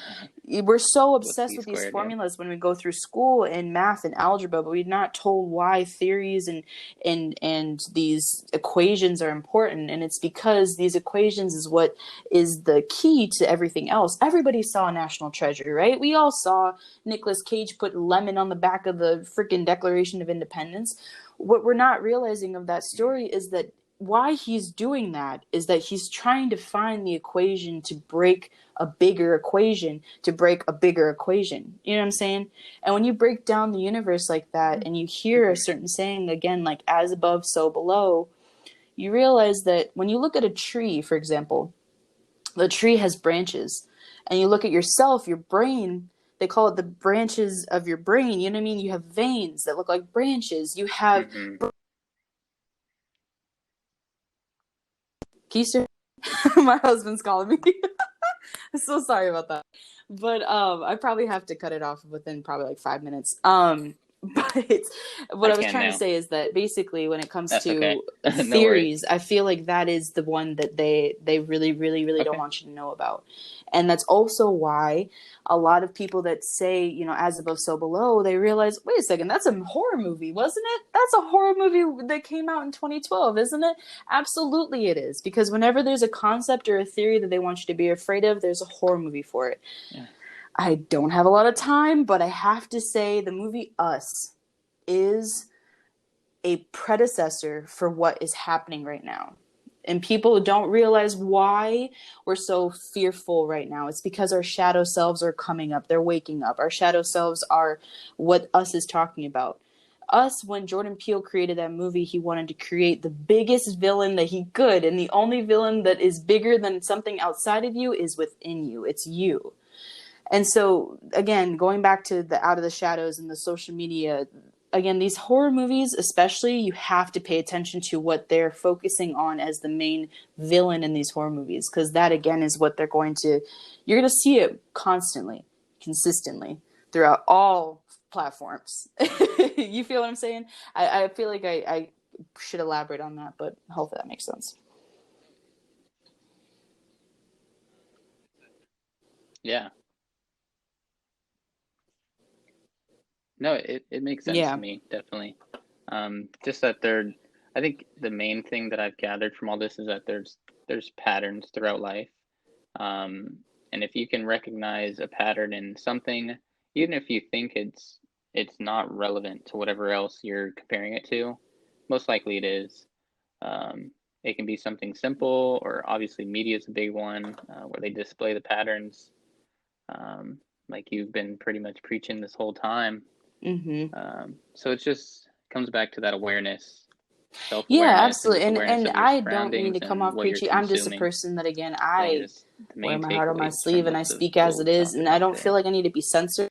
Speaker 2: We're so
Speaker 1: Plus
Speaker 2: obsessed
Speaker 1: C
Speaker 2: with these
Speaker 1: squared. Yep.
Speaker 2: formulas when we go through school in math and algebra, but we're not told why theories and these equations are important. And it's because these equations is what is the key to everything else. Everybody saw National Treasure, right? We all saw Nicolas Cage put lemon on the back of the freaking Declaration of Independence. What we're not realizing of that story is that why he's doing that is that he's trying to find the equation to break a bigger equation to break a bigger equation. You know what I'm saying? And when you break down the universe like that and you hear a certain saying, again, like as above, so below, you realize that when you look at a tree, for example, the tree has branches, and you look at yourself, your brain, they call it the branches of your brain. You know what I mean? You have veins that look like branches. You have
Speaker 1: Mm-hmm.
Speaker 2: keister. My husband's calling me. So sorry about that. But I probably have to cut it off within probably like 5 minutes. But what
Speaker 1: I
Speaker 2: I was
Speaker 1: can
Speaker 2: trying to
Speaker 1: now.
Speaker 2: say is that basically when it comes
Speaker 1: That's okay.
Speaker 2: to
Speaker 1: No worries.
Speaker 2: theories, I feel like that is the one that they really, really, really don't
Speaker 1: Okay.
Speaker 2: want you to know about. And that's also why a lot of people that say, you know, as above, so below, they realize, wait a second, that's a horror movie, wasn't it? That's a horror movie that came out in 2012, isn't it? Absolutely it is. Because whenever there's a concept or a theory that they want you to be afraid of, there's a horror movie for it.
Speaker 1: Yeah.
Speaker 2: I don't have a lot of time, but I have to say the movie Us is a predecessor for what is happening right now. And people don't realize why we're so fearful right now. It's because our shadow selves are coming up. They're waking up. Our shadow selves are what Us is talking about. Us, when Jordan Peele created that movie, he wanted to create the biggest villain that he could. And the only villain that is bigger than something outside of you is within you. It's you. And so, again, going back to the out of the shadows and the social media, again, these horror movies, especially, you have to pay attention to what they're focusing on as the main villain in these horror movies, because that, again, is what you're going to see it constantly, consistently throughout all platforms. You feel what I'm saying? I feel like I should elaborate on that, but hopefully that makes sense.
Speaker 1: Yeah. No, it makes sense to
Speaker 2: Yeah.
Speaker 1: me, definitely. Just that I think the main thing that I've gathered from all this is that there's patterns throughout life. And if you can recognize a pattern in something, even if you think it's not relevant to whatever else you're comparing it to, most likely it is. Um, it can be something simple, or obviously media is a big one, where they display the patterns, like you've been pretty much preaching this whole time.
Speaker 2: Mm-hmm.
Speaker 1: So it just comes back to that awareness,
Speaker 2: Yeah,
Speaker 1: self-awareness, and
Speaker 2: absolutely.
Speaker 1: just awareness
Speaker 2: And
Speaker 1: of your
Speaker 2: I don't mean
Speaker 1: surroundings
Speaker 2: to come
Speaker 1: and
Speaker 2: off
Speaker 1: what you're
Speaker 2: preachy. I'm just a
Speaker 1: consuming.
Speaker 2: person that, again,
Speaker 1: I think
Speaker 2: I
Speaker 1: it's just the
Speaker 2: wear
Speaker 1: main
Speaker 2: my heart on my
Speaker 1: takeaways
Speaker 2: sleeve
Speaker 1: from
Speaker 2: and I
Speaker 1: the
Speaker 2: speak as
Speaker 1: little
Speaker 2: it is, and
Speaker 1: topic
Speaker 2: I
Speaker 1: of
Speaker 2: don't feel
Speaker 1: today.
Speaker 2: like I need to be censored.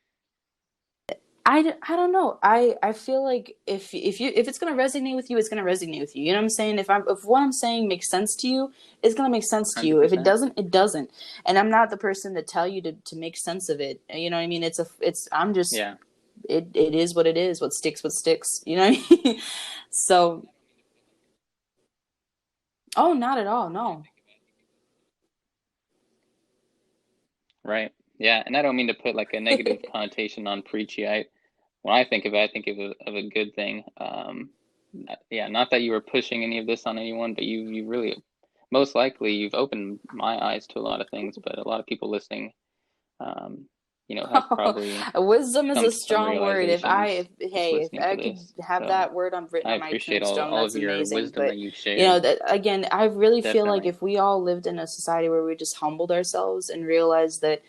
Speaker 2: I don't know. I feel like if it's gonna resonate with you, it's gonna resonate with you. You know what I'm saying? If what I'm saying makes sense to you, it's gonna make sense to you. If it
Speaker 1: 100%.
Speaker 2: doesn't, it doesn't. And I'm not the person to tell you to make sense of it. You know what I mean? I'm just
Speaker 1: Yeah.
Speaker 2: it is what it is. What sticks, what sticks. You know what I mean? So, oh, not at all. No.
Speaker 1: Right. Yeah. And I don't mean to put like a negative connotation on preachy. When I think of it, I think of a good thing. Yeah, not that you were pushing any of this on anyone, but you really, most likely, you've opened my eyes to a lot of things. But a lot of people listening, um, have probably
Speaker 2: Wisdom is
Speaker 1: come
Speaker 2: a
Speaker 1: to some
Speaker 2: strong word.
Speaker 1: realizations just
Speaker 2: If
Speaker 1: listening to
Speaker 2: I could
Speaker 1: this.
Speaker 2: have
Speaker 1: So
Speaker 2: that word written
Speaker 1: I
Speaker 2: on my
Speaker 1: appreciate
Speaker 2: tombstone,
Speaker 1: all of
Speaker 2: that's
Speaker 1: your
Speaker 2: amazing.
Speaker 1: wisdom
Speaker 2: But
Speaker 1: that you've shared.
Speaker 2: that, again, I really feel like
Speaker 1: Definitely.
Speaker 2: if we all lived in a society where we just humbled ourselves and realized that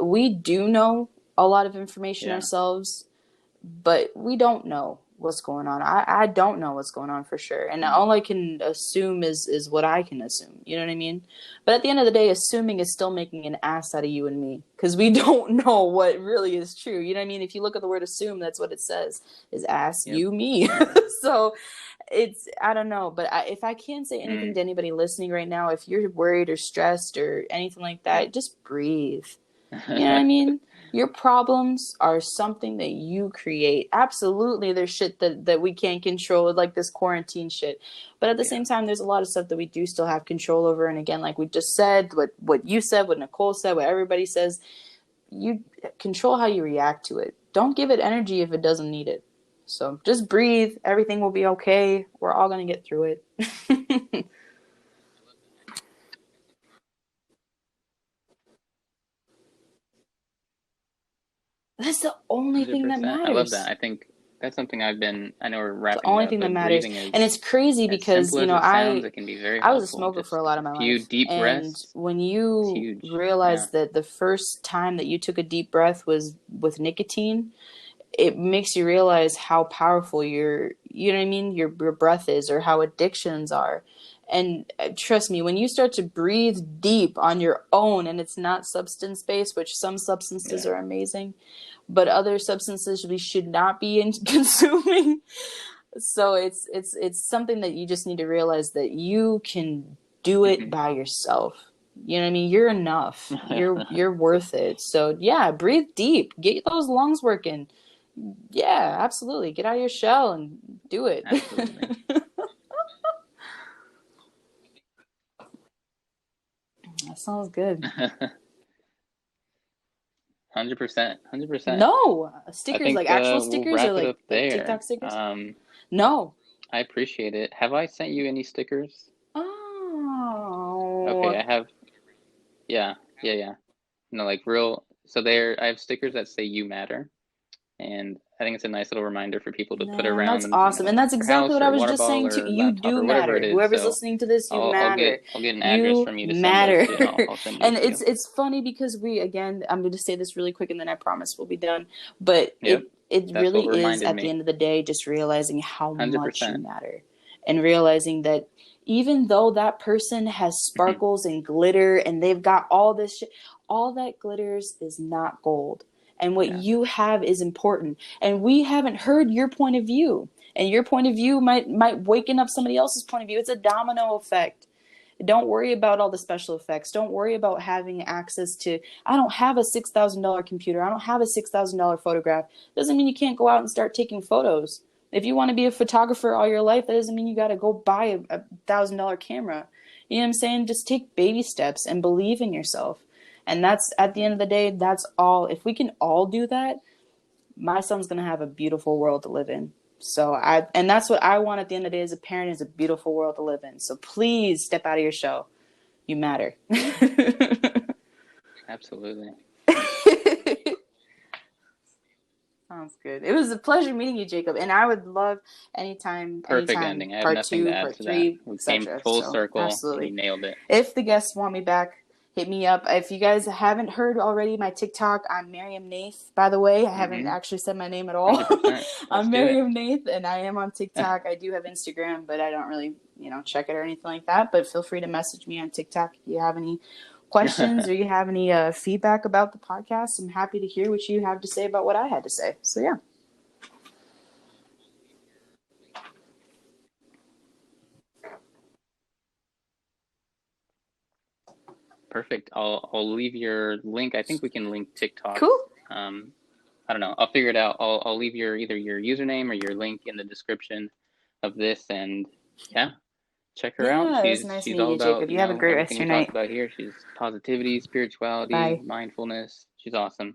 Speaker 2: we do know a lot of information
Speaker 1: Yeah.
Speaker 2: ourselves, but we don't know what's going on. I don't know what's going on for sure. And
Speaker 1: Mm.
Speaker 2: all I can assume is what I can assume. You know what I mean? But at the end of the day, assuming is still making an ass out of you and me, because we don't know what really is true. You know what I mean? If you look at the word assume, that's what it says, is ass,
Speaker 1: Yep.
Speaker 2: you, me. So I don't know. But if I can say anything
Speaker 1: Mm.
Speaker 2: to anybody listening right now, if you're worried or stressed or anything like
Speaker 1: Yep.
Speaker 2: that, just breathe. You know what I mean? Your problems are something that you create. Absolutely, there's shit that we can't control, like this quarantine shit. But at the
Speaker 1: Yeah.
Speaker 2: same time, there's a lot of stuff that we do still have control over. And again, like we just said, what you said, what Nicole said, what everybody says, you control how you react to it. Don't give it energy if it doesn't need it. So just breathe. Everything will be okay. We're all going to get through it. That's the only thing that
Speaker 1: 100%. I love that.
Speaker 2: matters.
Speaker 1: I think that's something I know we're
Speaker 2: It's the
Speaker 1: wrapping
Speaker 2: only
Speaker 1: up,
Speaker 2: thing that
Speaker 1: but
Speaker 2: matters.
Speaker 1: breathing
Speaker 2: And
Speaker 1: is
Speaker 2: it's crazy
Speaker 1: as
Speaker 2: because,
Speaker 1: simple as it sounds, it can be very
Speaker 2: I was a
Speaker 1: helpful.
Speaker 2: smoker for a
Speaker 1: Just
Speaker 2: lot
Speaker 1: a
Speaker 2: of my
Speaker 1: few
Speaker 2: life.
Speaker 1: deep
Speaker 2: And
Speaker 1: breaths,
Speaker 2: when
Speaker 1: it's
Speaker 2: you
Speaker 1: huge. Yeah.
Speaker 2: realize that the first time that you took a deep breath was with nicotine, it makes you realize how powerful you know what I mean, your breath is, or how addictions are. And trust me, when you start to breathe deep on your own, and it's not substance based, which some substances
Speaker 1: Yeah.
Speaker 2: are amazing, but other substances we should not be consuming. So it's something that you just need to realize that you can do it
Speaker 1: Hmm.
Speaker 2: by yourself. You know what I mean? You're enough. You're worth it. So yeah, breathe deep. Get those lungs working. Yeah, absolutely. Get out of your shell and do it.
Speaker 1: Absolutely.
Speaker 2: That sounds good.
Speaker 1: 100%. 100%.
Speaker 2: No,
Speaker 1: I
Speaker 2: stickers, like
Speaker 1: think
Speaker 2: actual
Speaker 1: we'll
Speaker 2: stickers, or
Speaker 1: wrap it
Speaker 2: like
Speaker 1: up
Speaker 2: TikTok
Speaker 1: there.
Speaker 2: stickers. No.
Speaker 1: I appreciate it. Have I sent you any stickers? Okay,
Speaker 2: Oh.
Speaker 1: I have. Yeah. Yeah, yeah. No, like real. So I have stickers that say "You Matter," and I think it's a nice little reminder for people to put
Speaker 2: Man, that's
Speaker 1: around,
Speaker 2: awesome. And that's
Speaker 1: their
Speaker 2: exactly
Speaker 1: house
Speaker 2: what I
Speaker 1: or
Speaker 2: was
Speaker 1: water
Speaker 2: just
Speaker 1: bottle
Speaker 2: saying too.
Speaker 1: or
Speaker 2: You
Speaker 1: laptop
Speaker 2: do
Speaker 1: or whatever it
Speaker 2: matter.
Speaker 1: is.
Speaker 2: Whoever's
Speaker 1: So
Speaker 2: listening to this, you matter.
Speaker 1: I'll get an address
Speaker 2: You
Speaker 1: from you to send those
Speaker 2: matter.
Speaker 1: to, and I'll send you a
Speaker 2: And
Speaker 1: few.
Speaker 2: it's funny because I'm going to say this really quick and then I promise we'll be done. But
Speaker 1: Yep,
Speaker 2: it
Speaker 1: that's what
Speaker 2: really is,
Speaker 1: reminded
Speaker 2: at the
Speaker 1: me.
Speaker 2: end of the day, just realizing how much you
Speaker 1: 100%.
Speaker 2: matter, and realizing that even though that person has sparkles and glitter and they've got all this shit, all that glitters is not gold. And what you have is important. And we haven't heard your point of view. And your point of view might waken up somebody else's point of view. It's a domino effect. Don't worry about all the special effects. Don't worry about having access to, I don't have a $6,000 computer. I don't have a $6,000 photograph. Doesn't mean you can't go out and start taking photos. If you want to be a photographer all your life, that doesn't mean you got to go buy a $1,000 camera. You know what I'm saying? Just take baby steps and believe in yourself. And that's, at the end of the day, that's all. If we can all do that, my son's going to have a beautiful world to live in. And that's what I want at the end of the day as a parent, is a beautiful world to live in. So please step out of your shell. You matter.
Speaker 1: Absolutely.
Speaker 2: Sounds good. It was a pleasure meeting you, Jacob. And I would love anytime,
Speaker 1: Perfect ending. I have
Speaker 2: part
Speaker 1: nothing
Speaker 2: 2,
Speaker 1: to add
Speaker 2: part
Speaker 1: to
Speaker 2: 3,
Speaker 1: that. We
Speaker 2: etc.
Speaker 1: came full circle.
Speaker 2: Absolutely.
Speaker 1: You nailed it.
Speaker 2: If the guests want me back, hit me up. If you guys haven't heard already, my TikTok, I'm Mariam Nath, by the way. I haven't actually said my name at all. I'm Mariam Nath, and I am on TikTok. I do have Instagram, but I don't really, check it or anything like that. But feel free to message me on TikTok if you have any questions or you have any feedback about the podcast. I'm happy to hear what you have to say about what I had to say. So, yeah.
Speaker 1: Perfect. I'll leave your link. I think we can link TikTok.
Speaker 2: Cool.
Speaker 1: I don't know. I'll figure it out. I'll leave either your username or your link in the description of this, and check her out.
Speaker 2: It was nice
Speaker 1: she's
Speaker 2: meeting
Speaker 1: all
Speaker 2: you,
Speaker 1: about
Speaker 2: Jacob. You have a great rest of
Speaker 1: everything
Speaker 2: your
Speaker 1: we
Speaker 2: night.
Speaker 1: talked about here. She's positivity, spirituality,
Speaker 2: Bye.
Speaker 1: mindfulness. She's awesome.